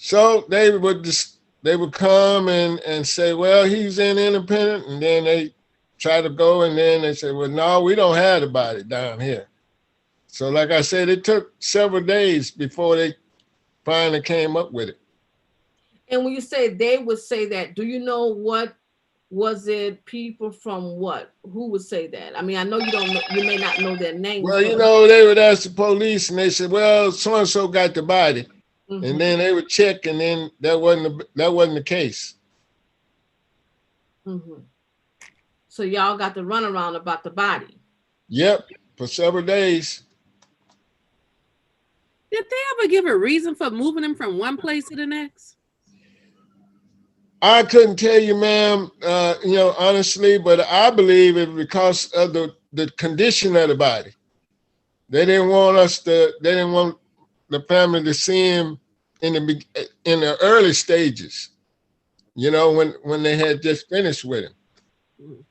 So they would come and say, well, he's in Independent, and then they try to go, and then they say, well, no, we don't have the body down here. So like I said, it took several days before they finally came up with it. And when you say they would say that, do you know what was it? People from what? Who would say that? I mean, I know you don't know, you may not know their names, Well, but they would ask the police, and they said, well, so and so got the body, and mm-hmm, then they would check, and then that wasn't the case. mm-hmm. So y'all got the runaround about the body. Yep, for several days. Did they ever give a reason for moving him from one place to the next? I couldn't tell you, ma'am, honestly, but I believe it because of the condition of the body. They didn't want the family to see him in the early stages, when they had just finished with him. Mm.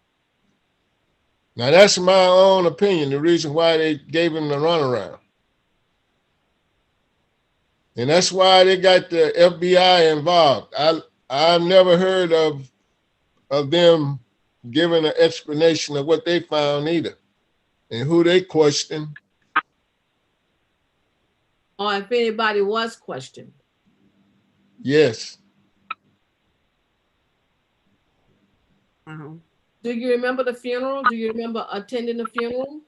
Now that's my own opinion, the reason why they gave him the runaround. And that's why they got the FBI involved. I've never heard of them giving an explanation of what they found either and who they questioned. Or if anybody was questioned. Yes. Wow. Do you remember the funeral? Do you remember attending the funeral?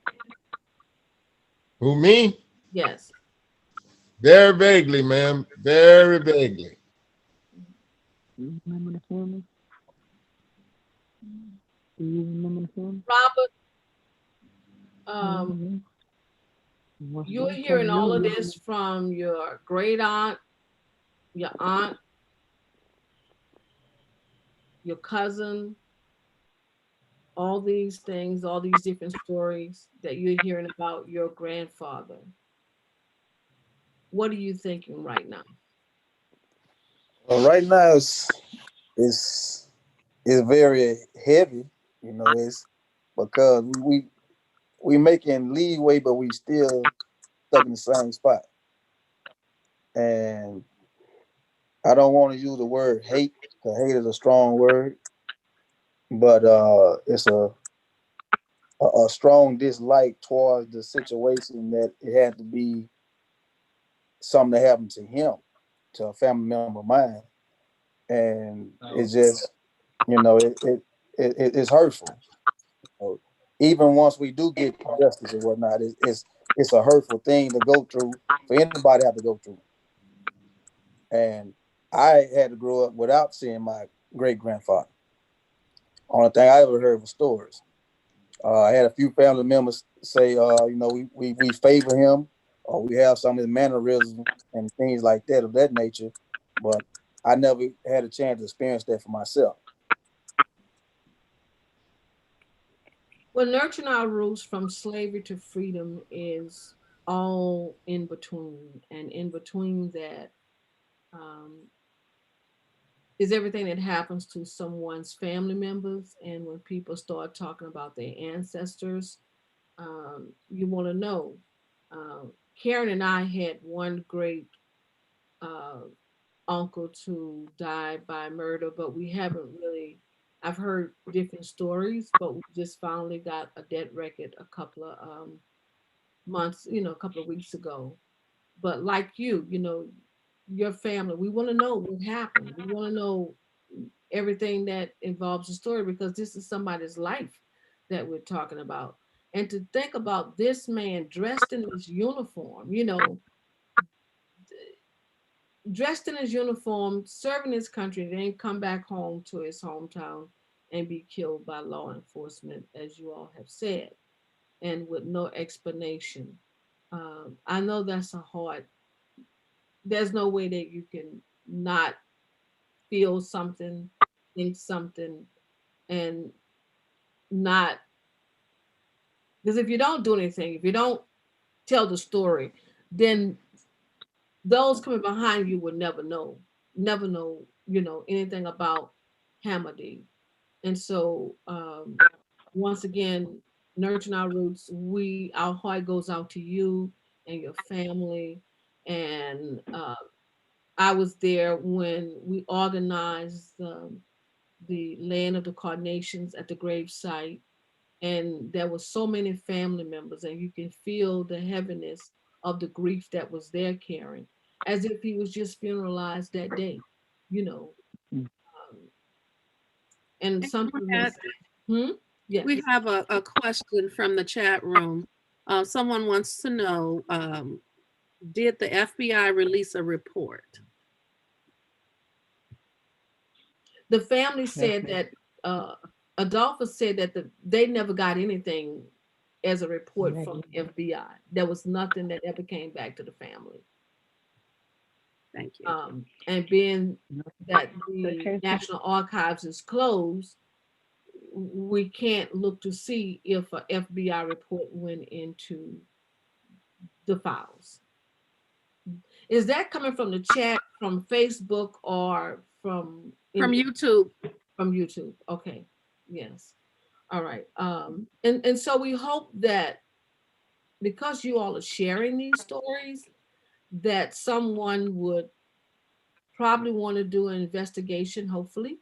Who, me? Yes. Very vaguely, ma'am. Very vaguely. You remember the family? Do you remember the family? Robert, Mm-hmm. Once You're they come hearing all of loose, this from your great aunt, your aunt, your cousin, all these things, all these different stories that you're hearing about your grandfather. What are you thinking right now? Well, right now it's it's very heavy. You know, it's because we making leeway, but we still stuck in the same spot. And I don't want to use the word hate, because hate is a strong word, but it's a strong dislike towards the situation that it had to be something that happened to him, to a family member of mine, and it's just, you know, it's hurtful. So even once we do get justice or whatnot, it's a hurtful thing to go through, for anybody to have to go through. And I had to grow up without seeing my great grandfather. Only thing I ever heard was stories. I had a few family members say, you know, we favor him, or we have some of his mannerisms and things like that of that nature, but I never had a chance to experience that for myself. Well, nurturing our roots from slavery to freedom is all in between. And in between that um, is everything that happens to someone's family members. And when people start talking about their ancestors, you want to know. Karen and I had one great uh, uncle to die by murder, but we haven't really. I've heard different stories, but we just finally got a death record a couple of months, a couple of weeks ago. But like your family, we want to know what happened. We want to know everything that involves the story because this is somebody's life that we're talking about. And to think about this man dressed in his uniform, dressed in his uniform, serving his country, then come back home to his hometown and be killed by law enforcement, as you all have said, and with no explanation. I know that's a hard. There's no way that you can not feel something, think something, and not because if you don't do anything, if you don't tell the story, then those coming behind you would never know, anything about Hammondee. And so, once again, nurturing our roots, our heart goes out to you and your family. And I was there when we organized the Land of the Carnations at the grave site, and there were so many family members, and you can feel the heaviness of the grief that was there, Karen, as if he was just funeralized that day, you know. Um, and And some people may say, hmm? we Yes. have a question from the chat room. Someone wants to know, did the FBI release a report? The family said that Adolphus said that they never got anything as a report from the FBI. There was nothing that ever came back to the family. Thank you. And being that the National Archives is closed, we can't look to see if a FBI report went into the files. Is that coming from the chat, from Facebook, or From YouTube? From YouTube. Okay. Yes. All right. And so we hope that because you all are sharing these stories, that someone would probably want to do an investigation, hopefully,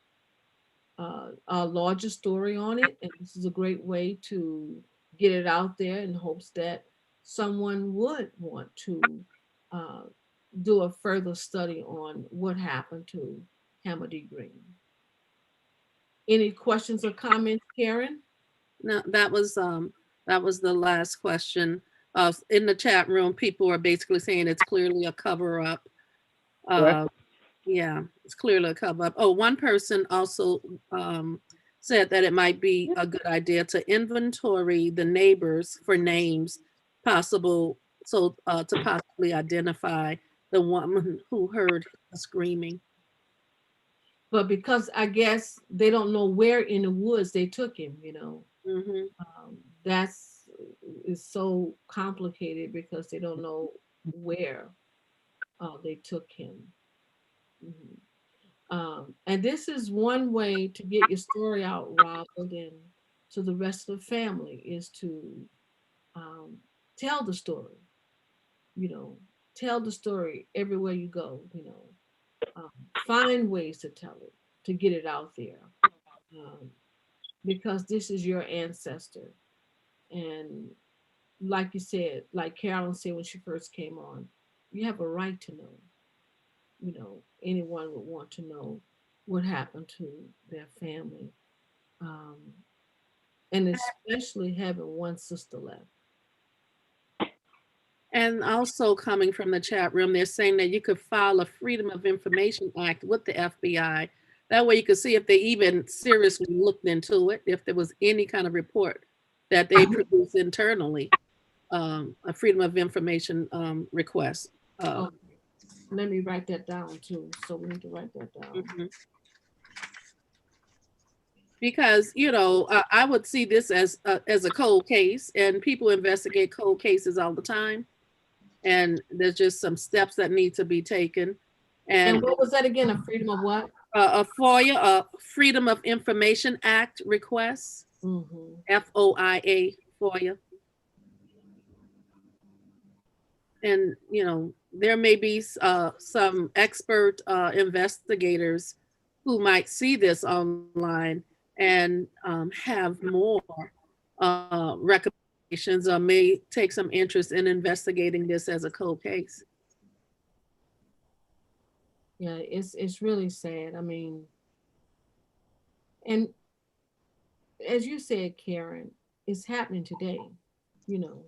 a larger story on it. And this is a great way to get it out there in hopes that someone would want to uh, do a further study on what happened to Hammondee Green. Any questions or comments, Karen? No, that was the last question. In the chat room, people are basically saying it's clearly a cover up. Yeah, it's clearly a cover up. Oh, one person also said that it might be a good idea to inventory the neighbors for names possible so to possibly identify the woman who heard the screaming. But because I guess they don't know where in the woods they took him, Hmm. that's is so complicated because they don't know where they took him. Mhm. And this is one way to get your story out, Robert, and to the rest of the family is to um, tell the story. You know, tell the story everywhere you go. Find ways to tell it to get it out there, um, because this is your ancestor, and like you said, like Carolyn said when she first came on, you have a right to know. Anyone would want to know what happened to their family, um, and especially having one sister left. And also coming from the chat room, they're saying that you could file a Freedom of Information Act with the FBI. That way you could see if they even seriously looked into it, if there was any kind of report that they produce internally, a Freedom of Information request. Oh, let me write that down too. So we need to write that down. Mhm. Because I would see this as a cold case, and people investigate cold cases all the time, and there's just some steps that need to be taken. And And what was that again? A freedom of what? a FOIA, a Freedom of Information Act request, Mm-hmm. FOIA, FOIA. And there may be some expert investigators who might see this online and have more recommendations, or may take some interest in investigating this as a cold case. Yeah, it's really sad. I mean, and as you said, Karen, it's happening today. You know,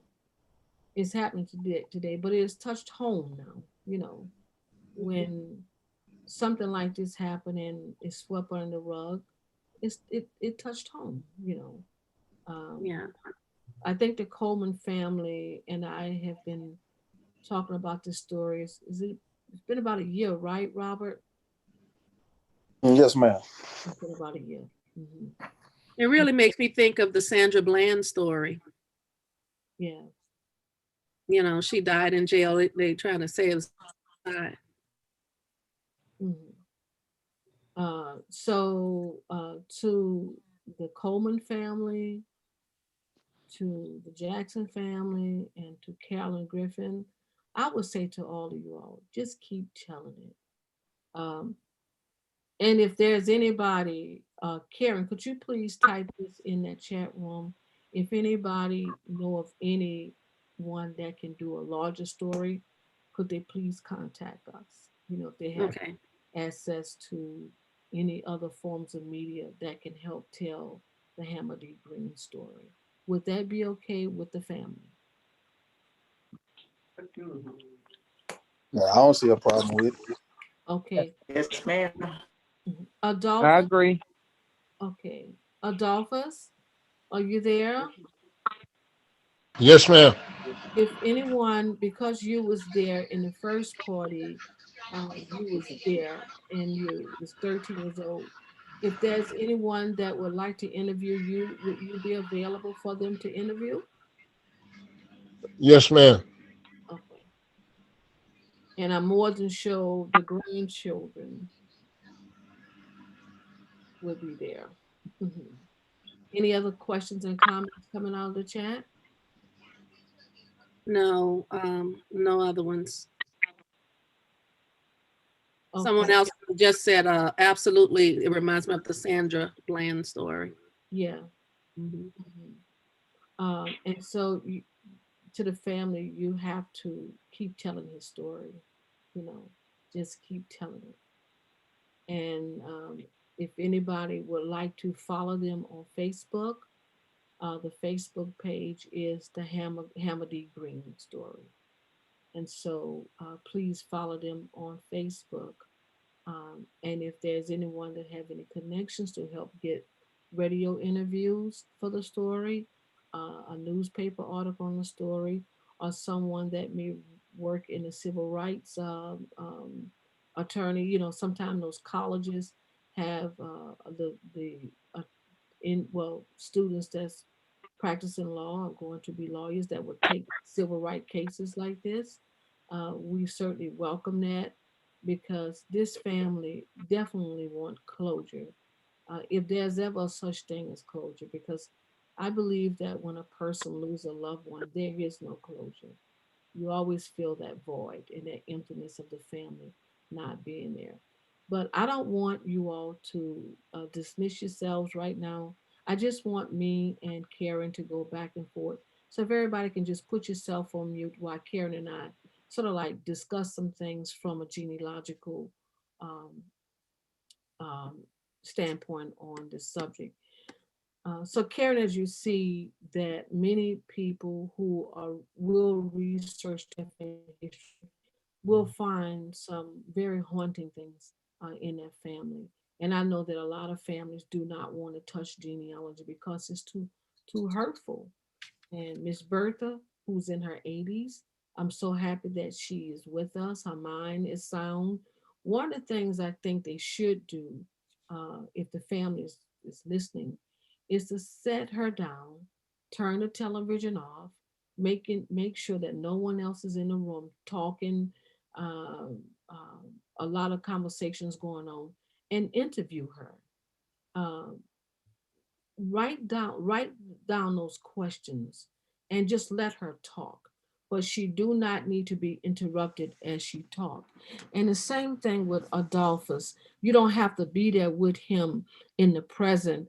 it's happening today, but it has touched home now. When something like this happened and is swept under the rug, it touched home. Um, Yeah. I think the Coleman family and I have been talking about this story. It's been about a year, right, Robert? Yes, ma'am. It's been about a year. Hmm. It really makes me think of the Sandra Bland story. Yeah. She died in jail. They trying to say it was suicide. Hmm. To the Coleman family, to the Jackson family, and to Carolyn Griffin, I would say to all of you all, just keep telling it. Um, and if there's anybody, Karen, could you please type this in that chat room? If anybody know of anyone that can do a larger story, could they please contact us? If they have Okay. access to any other forms of media that can help tell the Hammondee Green story. Would that be okay with the family? Yeah, I don't see a problem with it. Okay. Yes, ma'am. Mhm. I Adolphus? agree. Okay. Adolphus, are you there? Yes, ma'am. If anyone, because you was there in the first party, you was there and you was 13 years old. If there's anyone that would like to interview you, would you be available for them to interview? Yes, ma'am. Okay. And I'm more than sure the grandchildren will be there. Mhm. Any other questions and comments coming out of the chat? No, no other ones. Someone Okay. else just said, absolutely, it reminds me of the Sandra Bland story. Yeah. Mhm. Mhm. And so to the family, you have to keep telling his story, you know, just keep telling it. And if anybody would like to follow them on Facebook, the Facebook page is the Hammondee Green story. And so please follow them on Facebook. And if there's anyone that have any connections to help get radio interviews for the story, a newspaper article on the story, or someone that may work in the civil rights attorney. Sometimes those colleges have uh, students that's practicing law are going to be lawyers that would take civil rights cases like this. We certainly welcome that because this family definitely want closure. If there's ever such thing as closure, because I believe that when a person loses a loved one, there is no closure. You always feel that void and that emptiness of the family not being there. But I don't want you all to dismiss yourselves right now. I just want me and Karen to go back and forth. So if everybody can just put yourself on mute while Karen and I sort of like discuss some things from a genealogical um, um, standpoint on this subject. So, Karen, as you see that many people who will research their family history will find some very haunting things in their family, and I know that a lot of families do not want to touch genealogy because it's too hurtful. And Miss Bertha, who's in her 80s, I'm so happy that she is with us. Her mind is sound. One of the things I think they should do, if the family is listening, is to set her down, turn the television off, make sure that no one else is in the room talking, um, a lot of conversations going on, and interview her. Um, write down those questions and just let her talk, but she do not need to be interrupted as she talk. And the same thing with Adolphus. You don't have to be there with him in the present.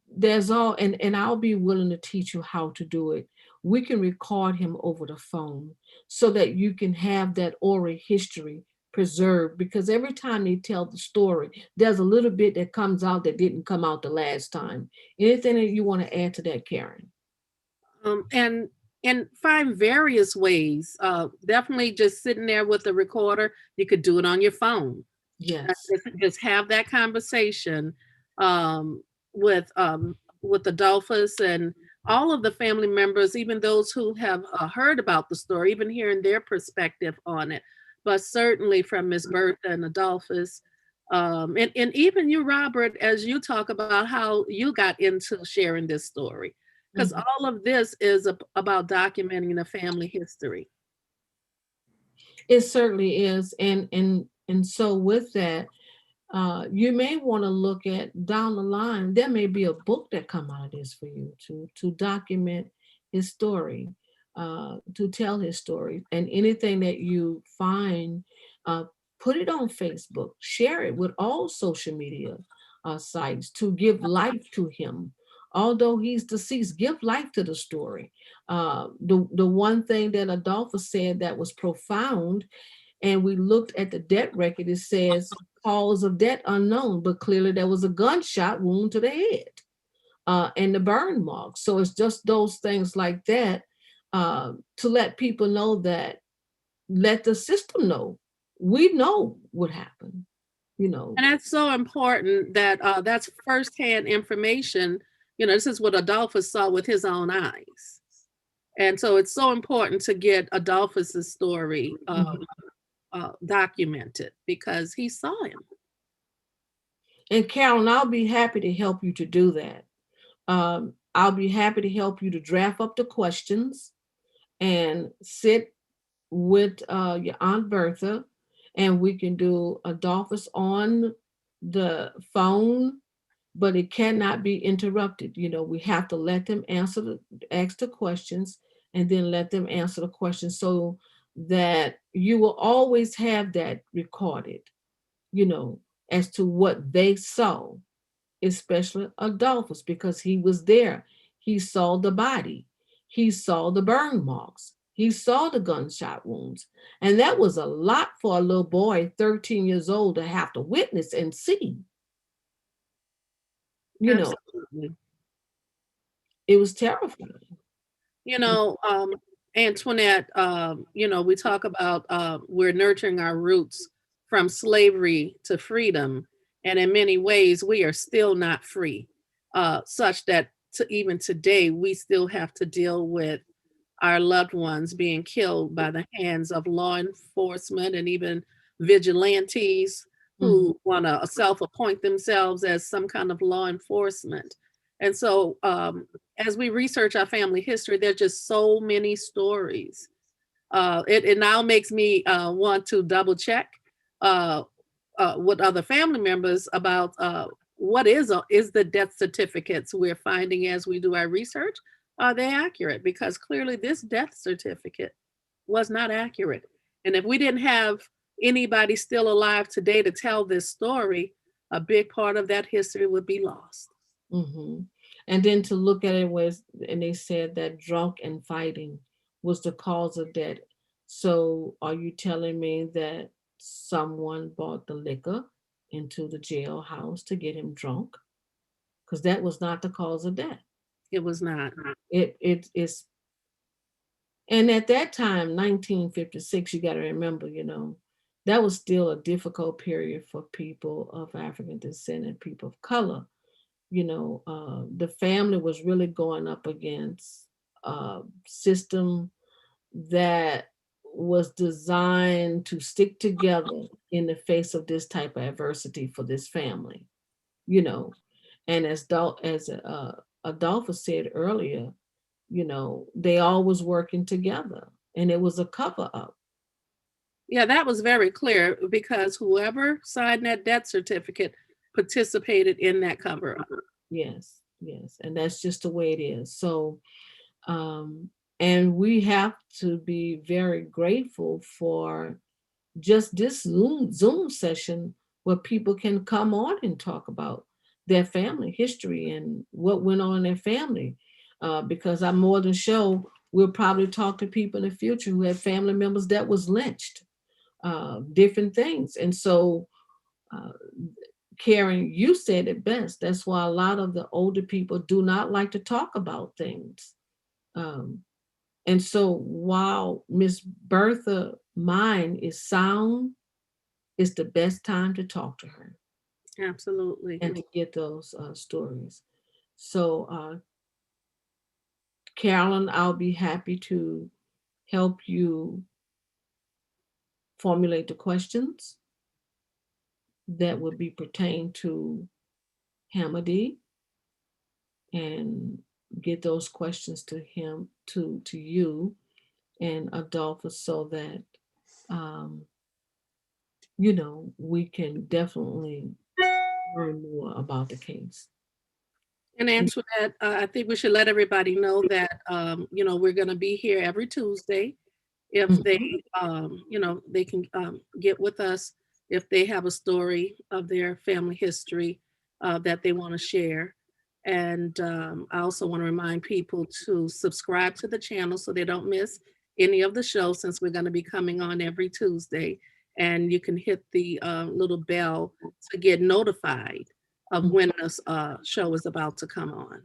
There's all and I'll be willing to teach you how to do it. We can record him over the phone so that you can have that oral history preserved, because every time they tell the story there's a little bit that comes out that didn't come out the last time. Anything that you want to add to that, Karen? And find various ways. Definitely just sitting there with the recorder. You could do it on your phone. Yes. Just have that conversation um, with Adolphus and all of the family members, even those who have heard about the story, even hearing their perspective on it. But certainly from Miss Bertha and Adolphus, and even you, Robert, as you talk about how you got into sharing this story, because Mhm. all of this is about documenting the family history. It certainly is, and so with that, you may want to look at down the line. There may be a book that come out of this for you to document his story, to tell his story, and anything that you find, uh, put it on Facebook, share it with all social media sites to give life to him. Although he's deceased, give life to the story. The one thing that Adolphus said that was profound, and we looked at the death record, it says cause of death unknown, but clearly there was a gunshot wound to the head and the burn marks. So it's just those things like that, to let people know that, let the system know. We know what happened, you know. And that's so important that that's firsthand information. This is what Adolphus saw with his own eyes. And so it's so important to get Adolphus's story Mhm. documented because he saw him. And Carolyn, I'll be happy to help you to do that. I'll be happy to help you to draft up the questions and sit with your Aunt Bertha, and we can do Adolphus on the phone, but it cannot be interrupted. We have to let them ask the questions, and then let them answer the questions so that you will always have that recorded, you know, as to what they saw, especially Adolphus, because he was there. He saw the body, he saw the burn marks, he saw the gunshot wounds. And that was a lot for a little boy, 13 years old, to have to witness and see. You know, Absolutely. it was terrifying. You know, Antoinette, we talk about we're nurturing our roots from slavery to freedom. And in many ways, we are still not free, such that even today, we still have to deal with our loved ones being killed by the hands of law enforcement and even vigilantes Mhm. who want to self-appoint themselves as some kind of law enforcement. And so, as we research our family history, there's just so many stories. It now makes me want to double check uh, with other family members about what is the death certificates we're finding as we do our research. Are they accurate? Because clearly this death certificate was not accurate. And if we didn't have anybody still alive today to tell this story, a big part of that history would be lost. Hmm. And then to look at it was, and they said that drunk and fighting was the cause of death. So are you telling me that someone brought the liquor into the jailhouse to get him drunk? Because that was not the cause of death. It was not. It is, and at that time, 1956, you got to remember, that was still a difficult period for people of African descent and people of color. The family was really going up against a system that was designed to stick together in the face of this type of adversity for this family, you know. And as Adolpha said earlier, they all was working together, and it was a cover up. Yeah, that was very clear because whoever signed that death certificate participated in that cover up. Yes, yes, and that's just the way it is. So, um, and we have to be very grateful for just this Zoom session where people can come on and talk about their family history and what went on in their family. Because I'm more than sure we'll probably talk to people in the future who had family members that was lynched, different things. And so, uh, Karen, you said it best. That's why a lot of the older people do not like to talk about things. Um, and so while Miss Bertha mind is sound, it's the best time to talk to her Absolutely. and to get those stories. So, Carolyn, I'll be happy to help you formulate the questions that would be pertained to Hammondee and get those questions to him, to you and Adolphus, so that um, we can definitely learn more about the case. And Antoinette, I think we should let everybody know that, we're going to be here every Tuesday. If they, Mhm. they can get with us if they have a story of their family history that they want to share. And I also want to remind people to subscribe to the channel so they don't miss any of the shows, since we're going to be coming on every Tuesday. And you can hit the little bell to get notified of when this show is about to come on.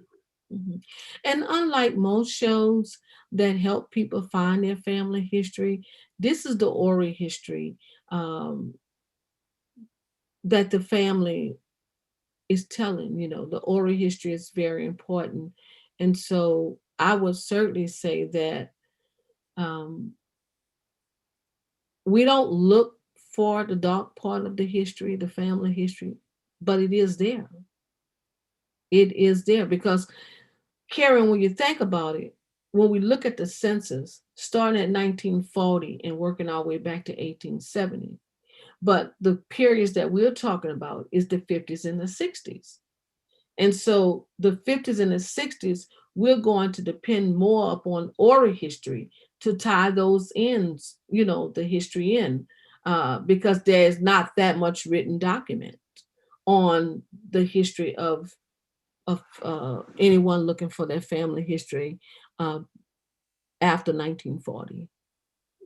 Mhm. And unlike most shows that help people find their family history, this is the oral history um, that the family is telling. The oral history is very important. And so I would certainly say that um, we don't look for the dark part of the history, the family history, but it is there. It is there because, Karen, when you think about it, when we look at the census, starting at 1940 and working our way back to 1870, but the periods that we're talking about is the 50s and the 60s. And so the 50s and the 60s, we're going to depend more upon oral history to tie those ends, the history in, because there's not that much written document on the history of anyone looking for their family history uh, after 1940.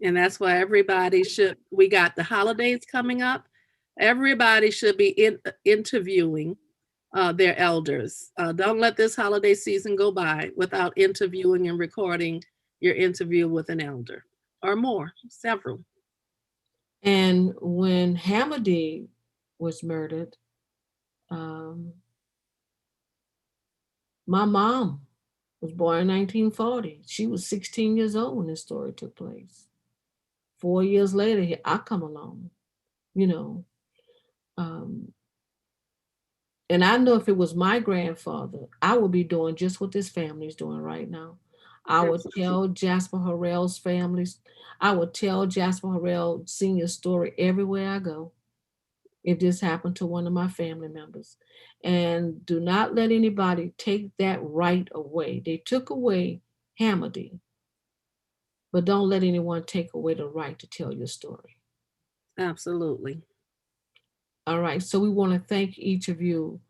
And that's why we got the holidays coming up. Everybody should be interviewing their elders. Don't let this holiday season go by without interviewing and recording your interview with an elder or more, several. And when Hammondee was murdered, um, my mom Was born in 1940. She was 16 years old when this story took place. 4 years later, I come along, you know. Um, and I know if it was my grandfather, I would be doing just what this family is doing right now. I would Absolutely. tell Jasper Harrell's families, I would tell Jasper Harrell Senior's story everywhere I go if this happened to one of my family members. And do not let anybody take that right away. They took away Hammondee, but don't let anyone take away the right to tell your story. Absolutely. All right. So we want to thank each of you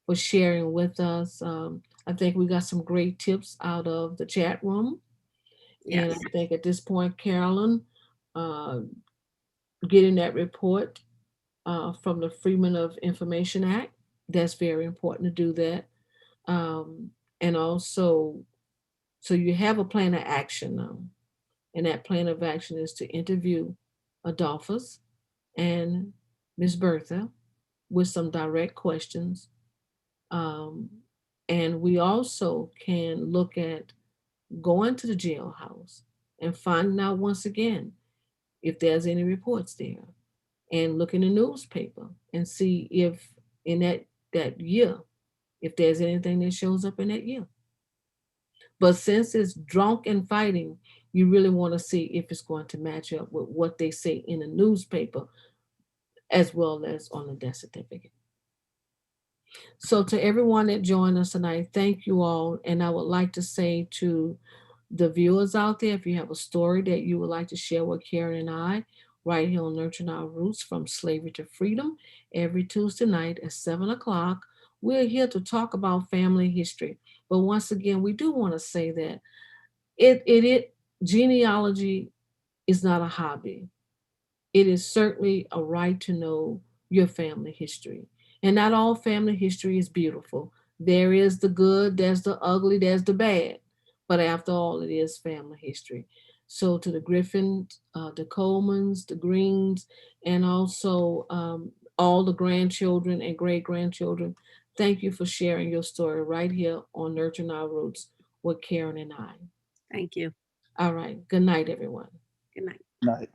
for sharing with us. I think we got some great tips out of the chat room. And Yes. I think at this point, Carolyn, uh, getting that report from the Freedom of Information Act, that's very important to do that. And also, so you have a plan of action now. And that plan of action is to interview Adolphus and Miss Bertha with some direct questions. Um, and we also can look at going to the jailhouse and finding out once again if there's any reports there, and look in the newspaper and see if in that year if there's anything that shows up in that year. But since it's drunk and fighting, you really want to see if it's going to match up with what they say in the newspaper as well as on the death certificate. So, to everyone that joined us tonight, thank you all. And I would like to say to the viewers out there, if you have a story that you would like to share with Karen and I, right here on Nurturing Our Roots from Slavery to Freedom, every Tuesday night at 7 o'clock, we're here to talk about family history. But once again, we do want to say that it genealogy is not a hobby. It is certainly a right to know your family history. And not all family history is beautiful. There is the good, there's the ugly, there's the bad. But after all, it is family history. So to the Griffins, the Colemans, the Greens, and also all the grandchildren and great grandchildren, thank you for sharing your story right here on Nurturing Our Roots with Karen and I. Thank you. All right. Good night, everyone. Good night. Night.